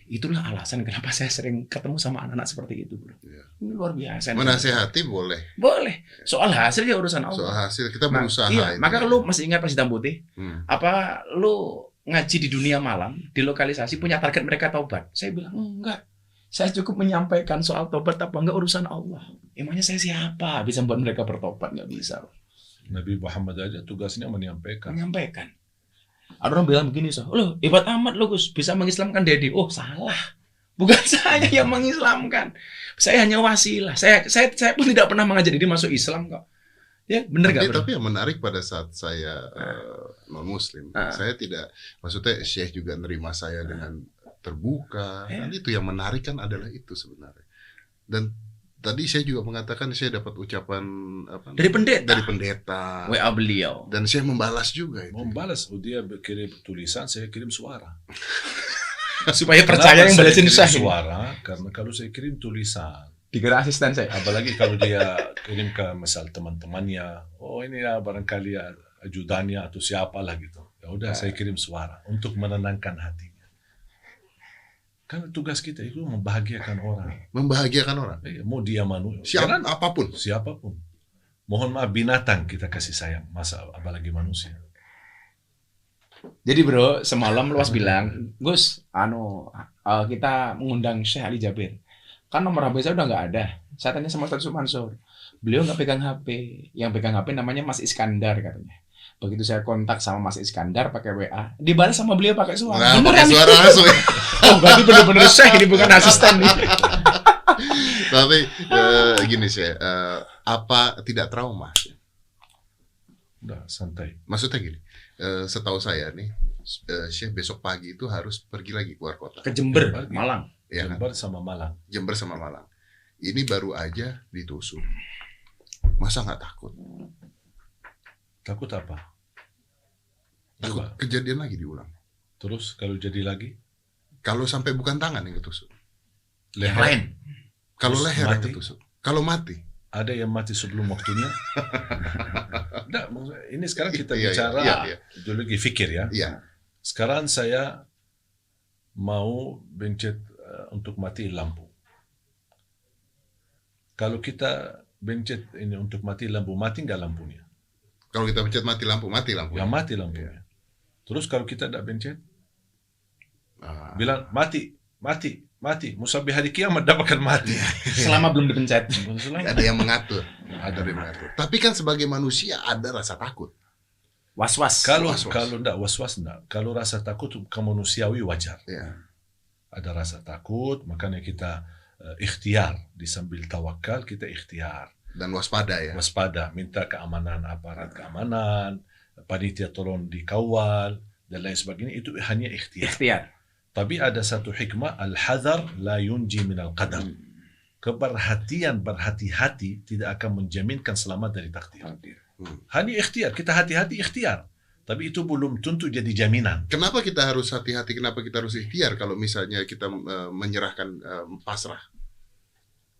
Itulah alasan kenapa saya sering ketemu sama anak-anak seperti itu, bro. Ini luar biasa. Menasihati boleh. Boleh. Soal hasil ya urusan Allah. Soal hasil kita berusaha. Iya, maka lu masih ingat Pas Hitam Putih? Apa lu ngaji di dunia malam, di lokalisasi punya target mereka taubat? Saya bilang enggak. Saya cukup menyampaikan soal tobat apa enggak urusan Allah. Emangnya saya siapa bisa membuat mereka bertobat? Enggak bisa. Nabi Muhammad aja tugasnya menyampaikan. Ada orang bilang begini, loh hebat amat lo Gus, bisa mengislamkan Dedi. Oh salah, bukan saya yang mengislamkan. Saya hanya wasilah. Saya pun tidak pernah mengajak Dedi masuk Islam kok. Ya benar nggak? Tapi yang menarik pada saat saya non Muslim, saya tidak, maksudnya Syekh juga nerima saya dengan terbuka. Dan itu yang menarik kan adalah itu sebenarnya. Dan tadi saya juga mengatakan saya dapat ucapan apa? Dari pendeta. WA beliau. Dan saya membalas juga itu. Membalas, dia kirim tulisan, saya kirim suara. Supaya percaya yang balasin saya. Suara, karena kalau saya kirim tulisan, dikira asisten saya. Apalagi kalau dia kirim ke misal teman-temannya, oh ini ya barangkali ya ajudannya atau siapalah gitu. Ya udah saya kirim suara untuk menenangkan hatinya. Karena tugas kita itu membahagiakan orang. Membahagiakan orang. Mau dia manusia, siapapun. Mohon maaf, binatang kita kasih sayang, masa apalagi manusia. Jadi bro, semalam Luas bilang, Gus, kita mengundang Syekh Ali Jabir. Kan nomor HP saya udah nggak ada. Saya tanya sama Ustaz Mansur. Beliau nggak pegang HP. Yang pegang HP namanya Mas Iskandar katanya. Begitu saya kontak sama Mas Iskandar pakai WA, dibalas sama beliau pakai suara. Pakai suara langsung. Oh, berarti benar-benar Syekh ini bukan asisten nih. Tapi gini sih, apa tidak trauma? Udah santai. Maksudnya gini, setahu saya nih, Syekh besok pagi itu harus pergi lagi keluar kota. Ke Jember, Malang. Ya, Jember sama Malang. Jember sama Malang. Ini baru aja ditusuk. Masa nggak takut? Takut apa? Takut Coba. kejadian lagi diulang. Terus kalau jadi lagi? Kalau sampai bukan tangan yang ketusuk. Leher. Lain. Kalau Terus leher yang mati? ketusuk. Kalau mati. Ada yang mati sebelum waktunya? Nggak, ini sekarang kita Iya, bicara iya. ideologi fikir ya. Iya. Sekarang saya mau bencet untuk mati lampu. Kalau kita bencet ini untuk mati lampu, mati nggak lampunya? Kalau kita pencet mati lampu. Ya mati lampunya. Terus kalau kita tidak bencet, Ah. bilang mati. Musabih hari kiamat dapatkan mati. Selama belum dipencet. Ada yang mengatur. Ada yang mengatur. Tapi kan sebagai manusia ada rasa takut. Was-was. Kalau Was-was. enggak was-was enggak. Kalau rasa takut kemanusiawi wajar. Ya. Ada rasa takut, makanya kita ikhtiar. Disambil tawakal kita ikhtiar. Dan waspada ya. Waspada, minta keamanan aparat keamanan, panitia tolong dikawal dan lain sebagainya, itu hanya ikhtiar. Tapi ada satu hikmah, al-hadar la yunji minal qadar. Keberhatian, berhati-hati tidak akan menjaminkan selamat dari takdir. Hanya ikhtiar, kita hati-hati ikhtiar. Tapi itu belum tentu jadi jaminan. Kenapa kita harus hati-hati? Kenapa kita harus ikhtiar kalau misalnya kita menyerahkan pasrah?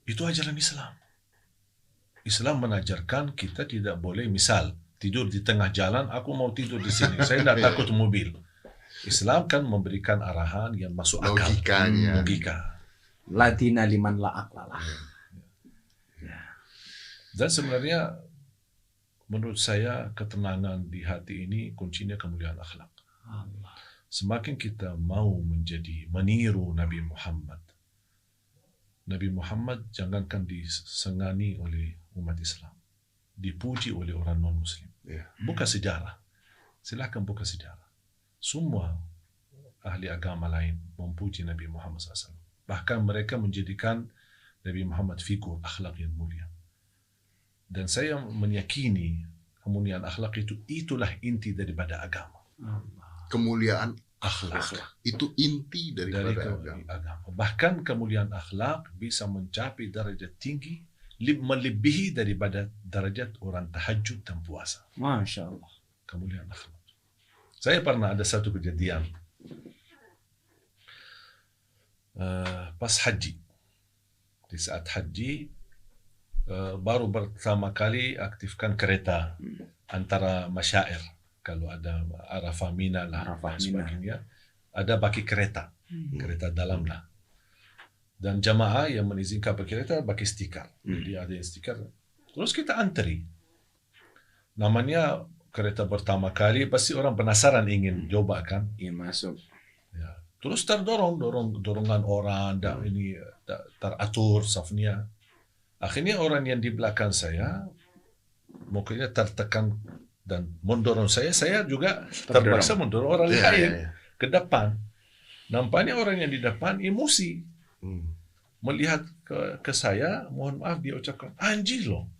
Itu ajaran Islam. Islam menajarkan kita tidak boleh, misal tidur di tengah jalan, aku mau tidur di sini, saya tidak takut mobil. Islam kan memberikan arahan yang masuk akal. Logikanya. Logika. Ladina liman la aqlalah. Dan sebenarnya menurut saya ketenangan di hati ini kuncinya kemuliaan akhlak. Semakin kita mau meniru Nabi Muhammad. Nabi Muhammad jangankan disengani oleh umat Islam, dipuji oleh orang non-Muslim. Buka sejarah. Silahkan buka sejarah. Semua ahli agama lain memuji Nabi Muhammad SAW. Bahkan mereka menjadikan Nabi Muhammad figur akhlak yang mulia. Dan saya meyakini kemuliaan akhlak itulah inti daripada agama. Kemuliaan akhlak. Itu inti daripada agama. Bahkan kemuliaan akhlak bisa mencapai derajat tinggi, melebihi daripada derajat orang tahajud dan puasa. Masya Allah. Kemuliaan akhlak. Saya pernah ada satu kejadian pas haji. Di saat haji baru pertama kali aktifkan kereta antara masyair. Kalau ada Arafah Mina lah dan sebagainya, ada baki kereta dalam lah. Dan jamaah yang mengizinkan berkereta pakai stiker. Jadi ada yang stiker. Terus kita antri. Namanya kereta pertama kali, pasti orang penasaran ingin coba kan? Ingin masuk. Ya. Terus dorongan orang, ini teratur safnya. Akhirnya orang yang di belakang saya, mukanya tertekan dan mendorong saya juga terpaksa mendorong orang lain ke depan. Nampaknya orang yang di depan emosi. Melihat ke saya, mohon maaf dia ucapkan anjing loh.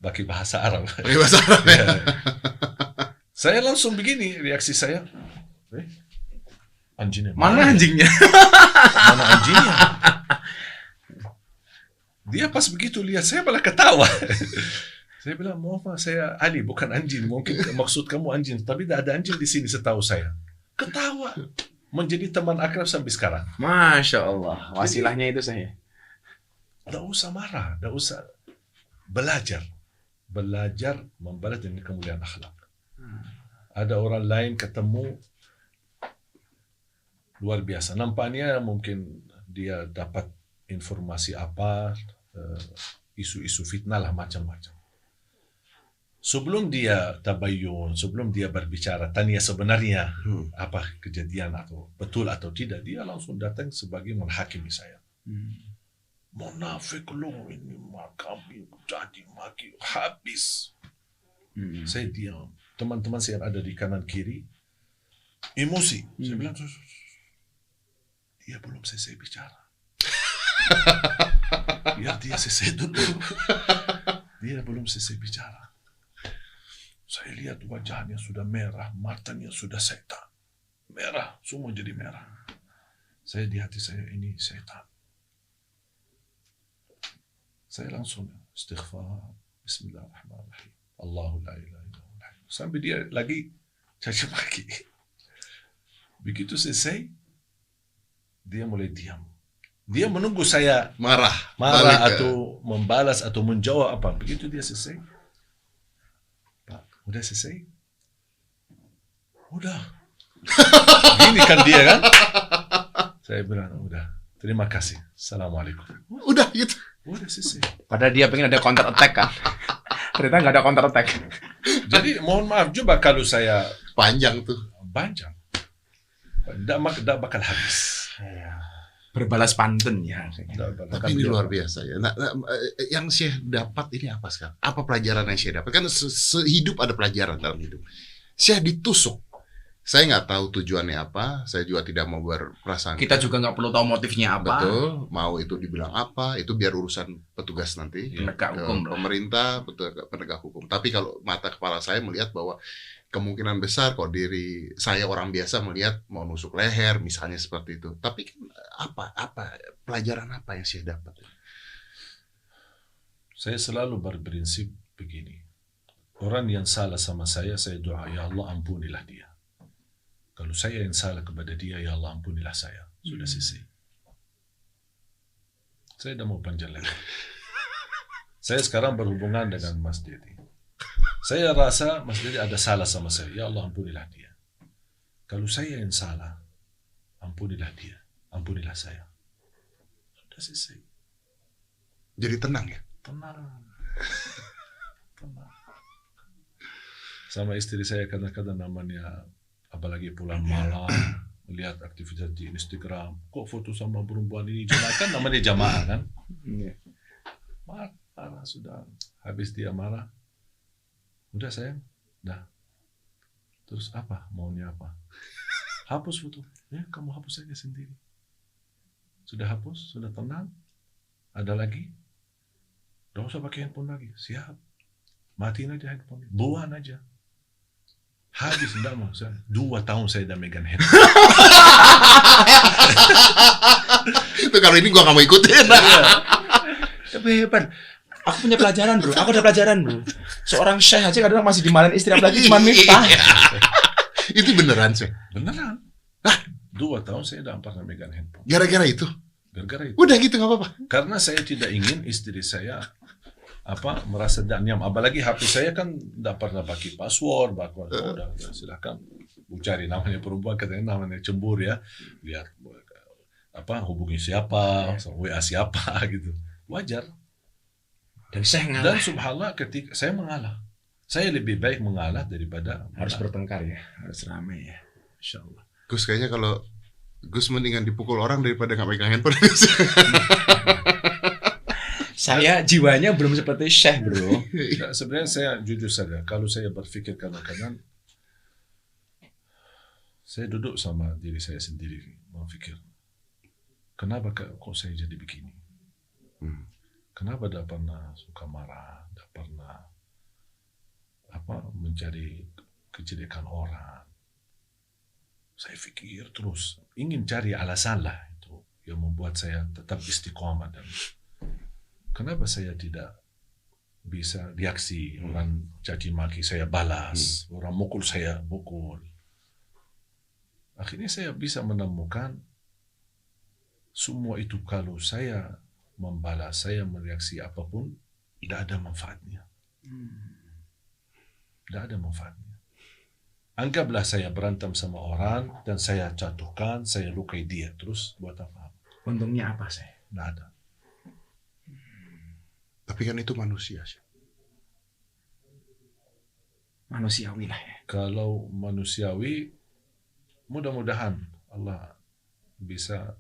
Pakai bahasa Arab. Ya. Saya langsung begini reaksi saya. Anjingnya. Mana anjingnya? Mana anjingnya? Dia pas begitu lihat saya malah ketawa. Saya bilang, maaf saya Ali bukan anjing. Mungkin maksud kamu anjing, tapi tidak ada anjing di sini setahu saya. Ketawa. Menjadi teman akrab sampai sekarang. Masya Allah. Wasilahnya itu saya. Tidak usah marah, tidak usah belajar. Belajar membalas dengan kemuliaan akhlak. Ada orang lain ketemu luar biasa. Nampaknya mungkin dia dapat informasi apa, isu-isu fitnah lah macam-macam. Sebelum dia tabayyun, sebelum dia berbicara, tanya sebenarnya apa kejadian atau betul atau tidak, dia langsung datang sebagai menghakimi saya. Munafik lo ini kami jadi maki habis. Saya diam. Teman-teman saya yang ada di kanan kiri emosi. Saya bilang, dia belum selesai bicara. Biar dia selesai dulu. Dia belum selesai bicara. Saya lihat wajahnya sudah merah, matanya sudah setan. Merah, semua jadi merah. Saya di hati saya, ini setan. Saya langsung istighfar, bismillahirrahmanirrahim. Allahu la ilaha illallah. Sampai dia lagi caci maki. Begitu selesai, dia mulai diam. Dia menunggu saya marah atau membalas atau menjawab apa. Begitu dia selesai, Pak, udah selesai? Udah. Gini kan dia kan? Saya bilang, udah. Terima kasih. Assalamualaikum. Udah gitu. Udah selesai. Padahal dia pengen ada counter attack kan? Ternyata nggak ada counter attack. Jadi mohon maaf juga kalau saya Panjang tuh. panjang. Tidak bakal habis. Berbalas pantun ya. Tapi ini luar biasa ya. Nah, yang Syekh dapat ini apa sekarang? Apa pelajaran yang Syekh dapat? Kan sehidup ada pelajaran dalam hidup. Syekh ditusuk. Saya nggak tahu tujuannya apa. Saya juga tidak mau berprasangka. Kita juga nggak perlu tahu motifnya apa. Betul. Mau itu dibilang apa? Itu biar urusan petugas nanti. Penegak hukum. Pemerintah, penegak hukum. Tapi kalau mata kepala saya melihat bahwa kemungkinan besar kok diri saya orang biasa melihat mau nusuk leher misalnya seperti itu. Tapi kan apa pelajaran apa yang saya dapat? Saya selalu berprinsip begini. Orang yang salah sama saya doa, ya Allah ampunilah dia. Kalau saya yang salah kepada dia, ya Allah ampunilah saya. Sudah selesai. Saya tidak mau panjang lagi. Saya sekarang berhubungan dengan Mas Dedi. Saya rasa Mas Dedi ada salah sama saya. Ya Allah ampunilah dia. Kalau saya yang salah, ampunilah dia. Ampunilah saya. Sudah selesai. Jadi tenang ya? Tenang. Tenang. Sama istri saya kadang-kadang namanya, apalagi pulang malam, melihat aktivitas di Instagram, kok foto sama perempuan ini jamaah, kan namanya jamaah kan? Marah sudah. Habis dia marah, udah sayang, dah. Terus apa? Maunya apa? Hapus foto. Ya, kamu hapus saja sendiri. Sudah hapus? Sudah tenang? Ada lagi? Tidak usah pakai handphone lagi. Siap. Matiin aja handphone. Buang aja. Habis, enggak mau. 2 tahun saya udah megang handphone. Itu kalau ini gua nggak mau ikutin. Tapi hebat. Aku punya pelajaran bro. Aku ada pelajaran bro. Seorang syekh aja kadang masih dimarahin istri, apalagi cuma Miftah. Itu beneran sih. Beneran. 2 tahun saya udah pernah megang handphone. Gara-gara itu. Gara-gara itu. Udah gitu nggak apa-apa. Karena saya tidak ingin istri saya merasa tidak nyaman. Apalagi HP saya kan tidak pernah pakai password. Udah silakan cari namanya perempuan, katanya namanya cemburu ya. Lihat hubungi siapa, WA siapa gitu. Wajar. Dan saya ngalah. Dan subhanallah ketika saya mengalah. Saya lebih baik mengalah daripada harus bertengkar ya, harus ramai ya. Insyaallah. Gus kayaknya kalau Gus mendingan dipukul orang daripada nggak megang handphone. Saya jiwanya belum seperti Syekh, bro. Nah, sebenarnya saya jujur saja, kalau saya berpikir kadang-kadang, saya duduk sama diri saya sendiri, berpikir, kenapa kok saya jadi begini? Kenapa tidak pernah suka marah, tidak pernah mencari kejelekan orang? Saya pikir terus, ingin cari alasan lah itu yang membuat saya tetap istiqomah. Dan kenapa saya tidak bisa reaksi, orang caci maki saya balas, orang mukul saya mukul. Akhirnya saya bisa menemukan semua itu kalau saya membalas, saya mereaksi apapun, tidak ada manfaatnya. Tidak ada manfaatnya. Anggaplah saya berantem sama orang dan saya jatuhkan, saya lukai dia, terus buat apa? Untungnya apa, saya? Tidak ada. Tapi kan itu manusia sih. Manusiawi lah ya. Kalau manusiawi, mudah-mudahan Allah bisa,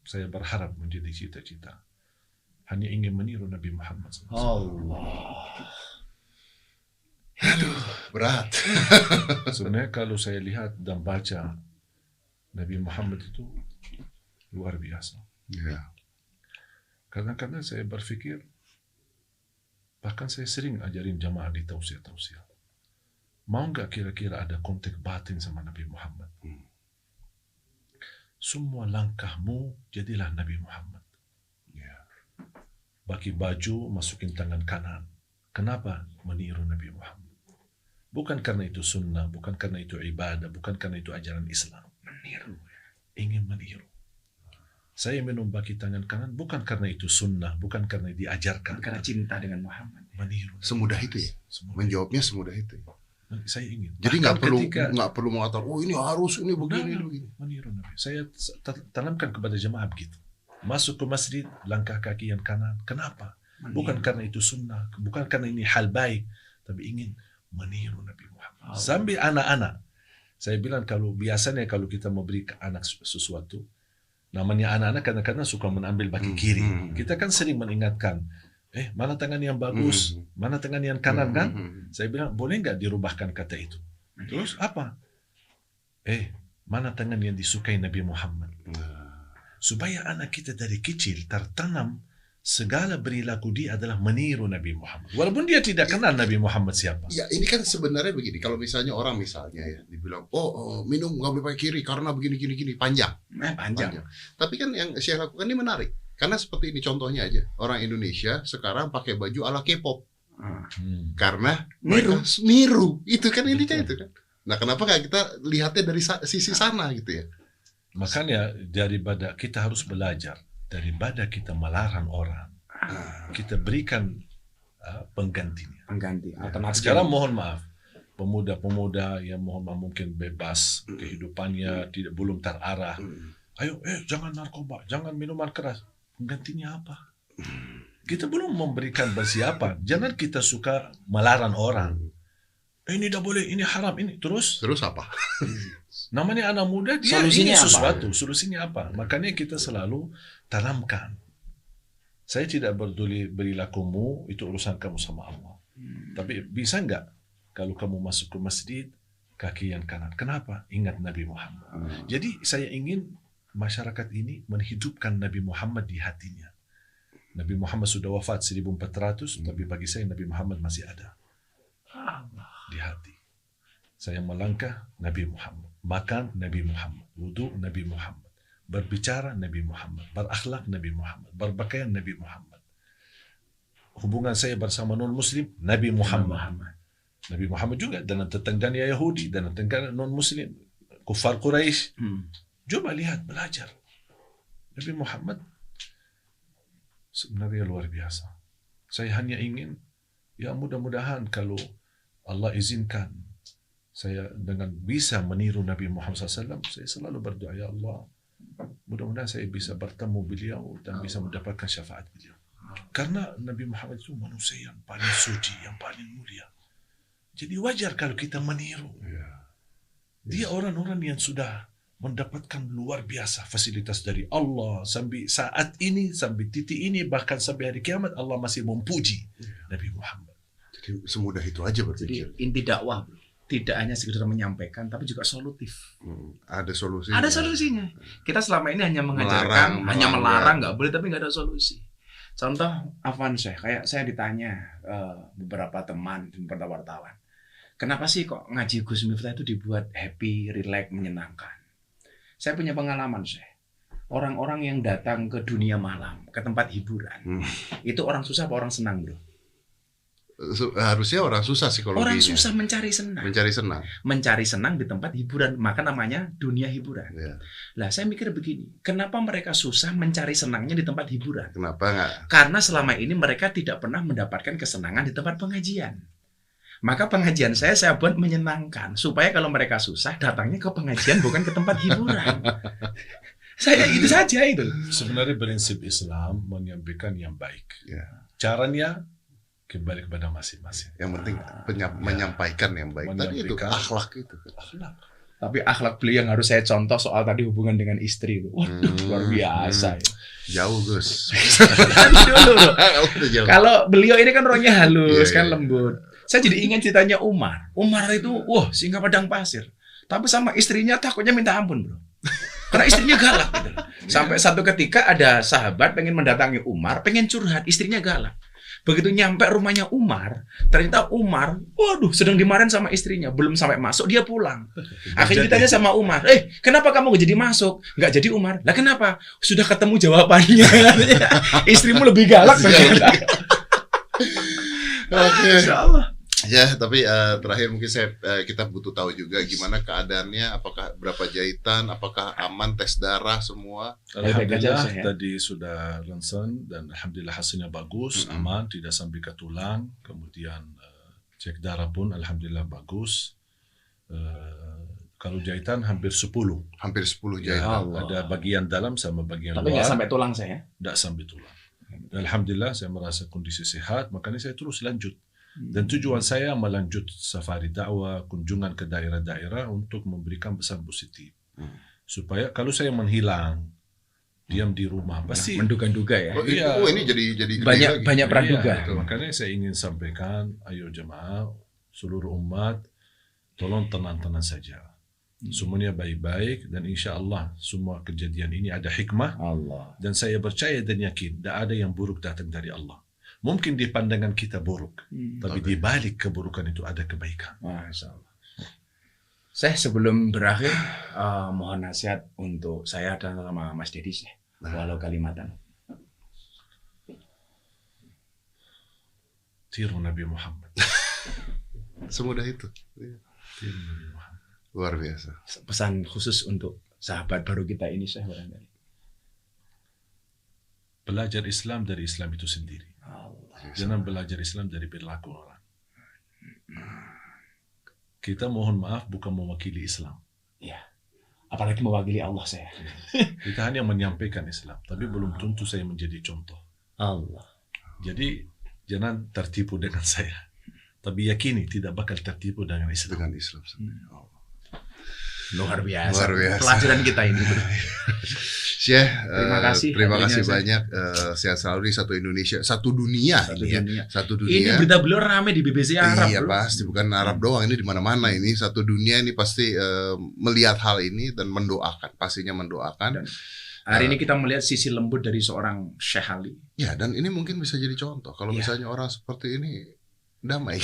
saya berharap menjadi cita-cita. Hanya ingin meniru Nabi Muhammad SAW. Allah. Aduh, berat. Sebenarnya kalau saya lihat dan baca Nabi Muhammad itu luar biasa. Ya. Kadang-kadang saya berpikir, bahkan saya sering ajarin jamaah di tausiah-tausiah. Mau nggak kira-kira ada kontak batin sama Nabi Muhammad? Semua langkahmu jadilah Nabi Muhammad. Ya. Pakai baju, masukin tangan kanan. Kenapa meniru Nabi Muhammad? Bukan karena itu sunnah, bukan karena itu ibadah, bukan karena itu ajaran Islam. Meniru. Ingin meniru. Saya minum pakai tangan kanan bukan karena itu sunnah, bukan karena diajarkan. Karena cinta dengan Muhammad. Meniru. Semudah itu ya. Menjawabnya semudah itu. Saya ingin. Jadi Bahkan nggak perlu mengatakan, oh ini harus, ini begini, begini. Meniru Nabi. Saya tanamkan kepada jemaah begitu. Masuk ke masjid, langkah kaki yang kanan. Kenapa? Bukan karena itu sunnah, bukan karena ini hal baik, tapi ingin meniru Nabi Muhammad. Sambil anak-anak. Saya bilang biasanya kalau kita memberi ke anak sesuatu, namanya anak-anak kadang-kadang suka mengambil baki kiri. Kita kan sering mengingatkan, mana tangan yang bagus, mana tangan yang kanan kan? Saya bilang, boleh nggak dirubahkan kata itu? Terus apa? Mana tangan yang disukai Nabi Muhammad? Supaya anak kita dari kecil tertanam segala perilaku dia adalah meniru Nabi Muhammad. Walaupun dia tidak kenal Nabi Muhammad siapa. Ya ini kan sebenarnya begini. Kalau misalnya orang ya dibilang, minum nggak boleh pakai kiri karena begini panjang. Panjang. Tapi kan yang saya lakukan ini menarik. Karena seperti ini contohnya aja. Orang Indonesia sekarang pakai baju ala K-pop. Karena niru. Itu kan ininya itu kan. Nah kenapa nggak kita lihatnya dari sisi sana gitu ya. Makanya daripada kita harus belajar, daripada kita melarang orang, kita berikan penggantinya. Alternatif. Sekarang mohon maaf, pemuda-pemuda yang mohon maaf mungkin bebas kehidupannya, belum terarah. Ayo, jangan narkoba, jangan minuman keras. Penggantinya apa? Kita belum memberikan bersiapa. Jangan kita suka melarang orang. Ini tidak boleh, ini haram, ini terus apa? Namanya anak muda, dia solusinya ingin apa? sesuatu. Solusinya apa? Makanya kita selalu tanamkan. Saya tidak peduli perilakumu, itu urusan kamu sama Allah. Tapi bisa nggak kalau kamu masuk ke masjid, kaki yang kanan? Kenapa? Ingat Nabi Muhammad. Jadi saya ingin masyarakat ini menghidupkan Nabi Muhammad di hatinya. Nabi Muhammad sudah wafat 1400, tapi bagi saya Nabi Muhammad masih ada di hati. Saya melangkah Nabi Muhammad, makan Nabi Muhammad, wudu Nabi Muhammad, berbicara Nabi Muhammad, berakhlak Nabi Muhammad, berpakaian Nabi Muhammad. Hubungan saya bersama non-muslim Nabi Muhammad. Nabi Muhammad juga dengan tetangganya Yahudi, dan tetangga non-muslim, kufar Quraisy. Coba lihat, belajar. Nabi Muhammad sebenarnya luar biasa. Saya hanya ingin, ya mudah-mudahan kalau Allah izinkan saya dengan bisa meniru Nabi Muhammad SAW, saya selalu berdoa, ya Allah, mudah-mudahan saya bisa bertemu beliau dan bisa mendapatkan syafaat beliau. Karena Nabi Muhammad itu manusia yang paling suci, yang paling mulia. Jadi wajar kalau kita meniru. Dia orang-orang yang sudah mendapatkan luar biasa fasilitas dari Allah sampai saat ini, sampai titik ini, bahkan sampai hari kiamat Allah masih memuji Nabi Muhammad. Jadi semudah itu aja Jadi berpikir. inti dakwah bro, tidak hanya sekedar menyampaikan, tapi juga solutif. Ada solusi. Ada solusinya. Kita selama ini hanya mengajarkan, hanya melarang, nggak boleh, tapi nggak ada solusi. Contoh, Afwan Syekh, kayak saya ditanya beberapa teman, beberapa wartawan, kenapa sih kok ngaji Gus Miftah itu dibuat happy, relax, menyenangkan? Saya punya pengalaman, Syekh. Orang-orang yang datang ke dunia malam, ke tempat hiburan, itu orang susah apa orang senang, bro? Harusnya orang susah psikologinya. Orang susah mencari senang. Mencari senang. Mencari senang di tempat hiburan, maka namanya dunia hiburan. Ya. Lah, saya mikir begini, kenapa mereka susah mencari senangnya di tempat hiburan? Kenapa nggak? Karena selama ini mereka tidak pernah mendapatkan kesenangan di tempat pengajian. Maka pengajian saya buat menyenangkan, supaya kalau mereka susah, datangnya ke pengajian bukan ke tempat hiburan. Saya itu saja itu. Sebenarnya prinsip Islam menyampaikan yang baik. Ya. Caranya kembali kepada masing-masing. Yang penting menyampaikan yang baik. Tadi itu Menyampaikan. akhlak itu. Akhlak. Tapi akhlak beliau yang harus saya contoh soal tadi hubungan dengan istri. Waduh, luar biasa. Jauh Gus. Dulu, loh. Udah jauh. Kalau beliau ini kan orangnya halus, Iya, kan iya. lembut. Saya jadi ingat ceritanya Umar. Umar itu, wah, singa padang pasir. Tapi sama istrinya takutnya minta ampun, bro. Karena istrinya galak gitu. Sampai satu ketika ada sahabat pengen mendatangi Umar, pengen curhat, istrinya galak. Begitu nyampe rumahnya Umar, ternyata Umar, waduh, sedang dimarahin sama istrinya. Belum sampai masuk, dia pulang. Akhirnya ditanya sama Umar, kenapa kamu gak jadi masuk? Gak jadi Umar. Lah kenapa? Sudah ketemu jawabannya. Istrimu lebih galak ternyata. Oke. Masya Allah. Ya, tapi terakhir mungkin kita butuh tahu juga gimana keadaannya, apakah berapa jahitan, apakah aman tes darah semua. Alhamdulillah ya. tadi sudah ronsen dan alhamdulillah hasilnya bagus, aman, tidak sampai ke tulang. Kemudian cek darah pun alhamdulillah bagus. Kalau jahitan hampir 10. Hampir 10 Ya, jahitan. ada bagian dalam sama bagian Tapi luar. nggak sampai tulang saya. Tidak sampai tulang. Alhamdulillah saya merasa kondisi sehat, makanya saya terus lanjut. Dan tujuan saya melanjut safari dakwah, kunjungan ke daerah-daerah untuk memberikan pesan positif. Supaya kalau saya menghilang, diam di rumah, pasti Menduga-duga ya. Oh, Iya. ini jadi gede Banyak lagi. banyak praduga. Iya, makanya saya ingin sampaikan, ayo jemaah, seluruh umat, tolong tenang-tenang saja. Semuanya baik-baik dan insya Allah semua kejadian ini ada hikmah. Allah. Dan saya percaya dan yakin tidak ada yang buruk datang dari Allah. Mungkin di pandangan kita buruk, tapi di balik keburukan itu ada kebaikan. Masya Allah. Saya sebelum berakhir mohon nasihat untuk saya dan sama Mas Dedi sih. Walau kalimatan. Tiru Nabi Muhammad. Semudah itu. Tiru Nabi Muhammad. Luar biasa. Pesan khusus untuk sahabat baru kita ini saya barangkali. Belajar Islam dari Islam itu sendiri. Jangan belajar Islam dari perilaku orang. Kita mohon maaf bukan mewakili Islam. Ya. Apalagi mewakili Allah saya. Kita hanya menyampaikan Islam, tapi belum tentu saya menjadi contoh. Allah. Jadi jangan tertipu dengan saya. Tapi yakini tidak bakal tertipu dengan Islam. Dengan Islam. Luar biasa. Luar biasa. Pelajaran kita ini. Syekh, Terima kasih. banyak. Sehat selalu di satu Indonesia, satu dunia ini ya. Satu Ini dunia. berita beliau rame di BBC Arab. Iya bro. pasti, bukan Arab doang, ini di mana-mana ini. Satu dunia ini pasti melihat hal ini dan mendoakan, pastinya mendoakan. Dan hari ini kita melihat sisi lembut dari seorang Syekh Ali. Ya, dan ini mungkin bisa jadi contoh kalau Iya. misalnya orang seperti ini damai.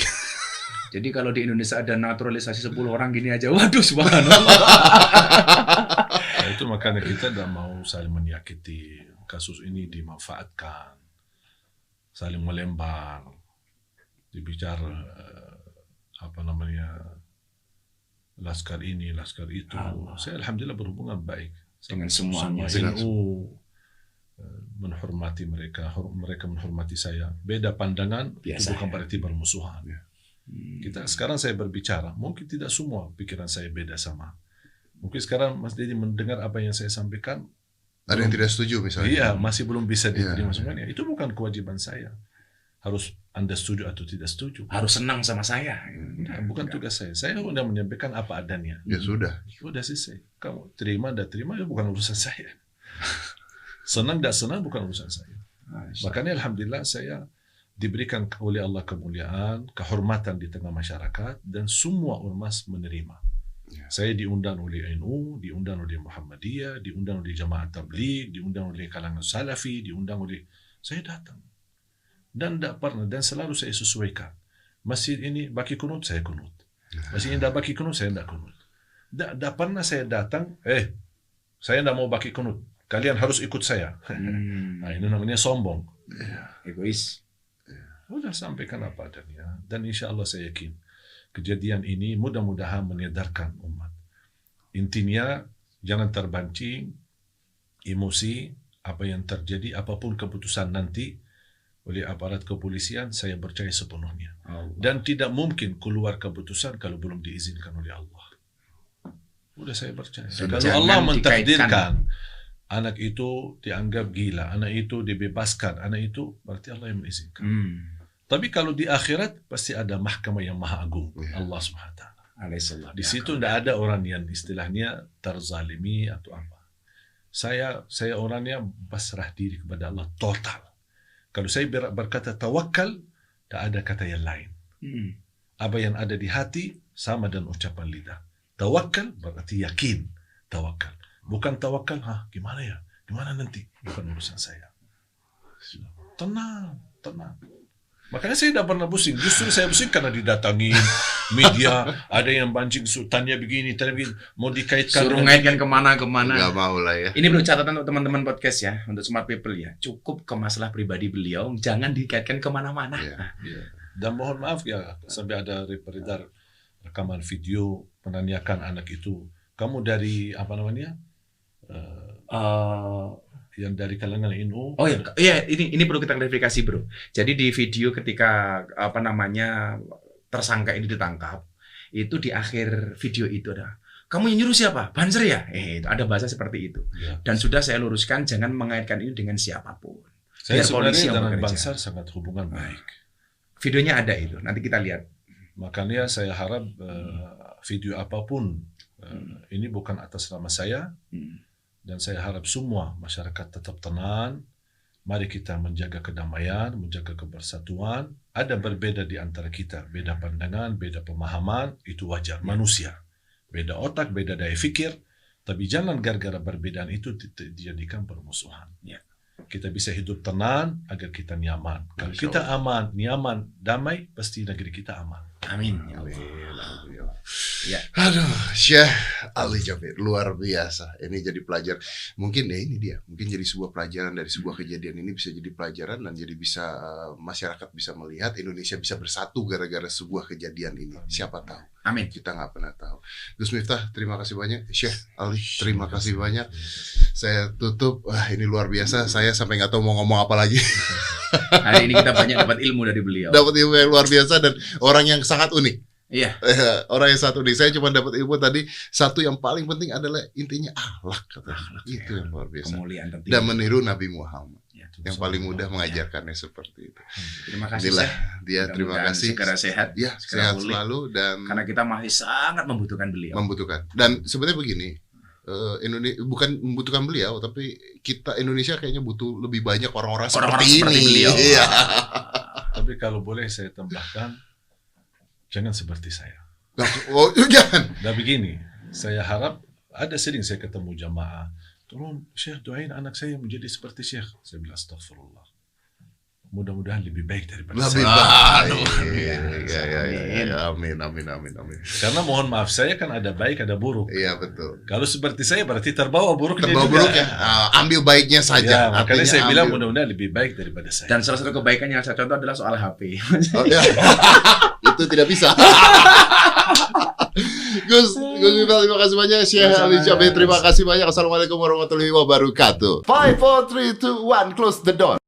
Jadi kalau di Indonesia ada naturalisasi 10 orang gini aja, waduh subhanallah. Nah, itu makanya kita tidak mau saling menyakiti. Kasus ini dimanfaatkan, saling melempar, dibicara laskar ini, laskar itu. Allah. Saya alhamdulillah berhubungan baik Dengan semuanya. Sama NU, menghormati mereka, mereka menghormati saya. Beda pandangan Biasa, itu bukan ya. berarti bermusuhan. Kita sekarang saya berbicara, mungkin tidak semua pikiran saya beda sama. Mungkin sekarang Mas Dedi mendengar apa yang saya sampaikan, Ada yang tidak setuju misalnya. iya masih belum bisa diterima Iya. semuanya. Itu bukan kewajiban saya. harus Anda setuju atau tidak setuju. Harus senang sama saya. Nah, bukan tugas saya. Saya sudah menyampaikan apa adanya. Ya sudah. Sudah selesai. Kamu terima, tidak terima, ya bukan urusan saya. Senang, tidak senang, bukan urusan saya. Makanya alhamdulillah saya diberikan oleh Allah kemuliaan, kehormatan di tengah masyarakat, dan semua ormas menerima. Ya. Saya diundang oleh NU, diundang oleh Muhammadiyah, diundang oleh Jamaah Tabligh, diundang oleh kalangan Salafi, diundang oleh... Saya datang. Dan tidak pernah, dan selalu saya sesuaikan. Masjid ini baki kunut, saya kunut. Masjid ini tidak baki kunut, saya tidak kunut. Tidak pernah saya datang, saya tidak mau baki kunut. Kalian harus ikut saya. Nah, ini namanya sombong. Egois. Sudah sampaikan apa adanya. Dan insya Allah saya yakin kejadian ini mudah-mudahan menyadarkan umat. Intinya jangan terpancing emosi apa yang terjadi, apapun keputusan nanti oleh aparat kepolisian, saya percaya sepenuhnya. Dan tidak mungkin keluar keputusan kalau belum diizinkan oleh Allah. Sudah saya percaya. Kalau Allah mentakdirkan anak itu dianggap gila, anak itu dibebaskan, anak itu berarti Allah yang mengizinkan. Tapi kalau di akhirat pasti ada mahkamah yang maha agung, Allah Subhanahu wa taala. Di situ tidak ada orang yang istilahnya terzalimi atau apa. Saya orangnya pasrah diri kepada Allah total. Kalau saya berkata tawakal, tak ada kata yang lain. Apa yang ada di hati sama dengan ucapan lidah. Tawakal berarti yakin. Tawakal. Bukan tawakal, gimana ya? Gimana nanti? Bukan urusan saya. Tenang. Makanya saya tidak pernah pusing. Justru saya pusing karena didatangin media, ada yang pancing, tanya begini, mau dikaitkan. Suruh ngaitkan kemana-kemana. Gak mau lah ya. Ini perlu catatan untuk teman-teman podcast ya, untuk smart people ya. Cukup ke masalah pribadi beliau, jangan dikaitkan kemana-mana. Dan mohon maaf ya, sampai ada beredar rekaman video menanyakan anak itu, kamu dari apa namanya? Yang dari kalangan NU. Oh iya, ini perlu kita klarifikasi bro. Jadi di video ketika tersangka ini ditangkap, itu di akhir video itu ada, kamu yang nyuruh siapa? Banser ya? Itu ada bahasa seperti itu. Ya. Dan sudah saya luruskan, jangan mengaitkan ini dengan siapapun. Saya sebenarnya dengan Banser sangat hubungan baik. Videonya ada itu, nanti kita lihat. Makanya saya harap video apapun ini bukan atas nama saya. Dan saya harap semua masyarakat tetap tenang. Mari kita menjaga kedamaian, menjaga kebersatuan. Ada berbeda di antara kita. Beda pandangan, beda pemahaman, itu wajar. Manusia. Beda otak, beda daya fikir. Tapi jangan gara-gara perbedaan itu dijadikan permusuhan. Kita bisa hidup tenang agar kita nyaman. Kalau kita aman, nyaman, damai, pasti negeri kita aman. Amin. Ya. Aduh, Syekh Ali Jabir luar biasa. Ini jadi pelajaran. Mungkin ini dia. Mungkin jadi sebuah pelajaran dari sebuah kejadian ini bisa jadi pelajaran dan jadi bisa masyarakat bisa melihat Indonesia bisa bersatu gara-gara sebuah kejadian ini. Siapa tahu. Amin. Kita nggak pernah tahu. Gus Miftah, terima kasih banyak. Syekh Ali, terima kasih banyak. Saya tutup. Wah, ini luar biasa. Saya sampai nggak tahu mau ngomong apa lagi. Hari ini kita banyak dapat ilmu dari beliau. Dapat ilmu yang luar biasa dan orang yang sangat unik. Iya. Orang yang satu nih, saya cuma dapat ilmu tadi. Satu yang paling penting adalah intinya akhlak. Itu yang luar biasa. Kemuliaan tertinggi. Dan meniru Nabi Muhammad. Ya, yang paling mudah mengajarkannya seperti itu. Terima kasih. Inilah dia. Terima kasih. Segera sehat. Ya, sehat selalu dan karena kita masih sangat membutuhkan beliau. Membutuhkan. Dan sebenarnya begini. Indonesia bukan membutuhkan beliau, tapi kita Indonesia kayaknya butuh lebih banyak orang-orang seperti beliau. Iya. Tapi kalau boleh saya tambahkan, jangan seperti saya. Oh, jangan. Nah begini, saya harap ada sering saya ketemu jamaah, tolong Syekh doain anak saya menjadi seperti Syekh. Saya bilang astagfirullah. Mudah-mudahan lebih baik daripada lebih saya. Amin. Amin. Karena mohon maaf, saya kan ada baik, ada buruk. Iya, betul. Kalau seperti saya berarti terbawa buruknya juga. Buruknya, ambil baiknya saja. Ya, makanya saya bilang mudah-mudahan lebih baik daripada saya. Dan salah satu kebaikan yang saya contoh adalah soal HP. Oh, ya. Itu tidak bisa. Gus terima kasih banyak. Syekh Ali Jabir, terima kasih banyak. Assalamualaikum warahmatullahi wabarakatuh. 5, 4, 3, 2, 1, close the door.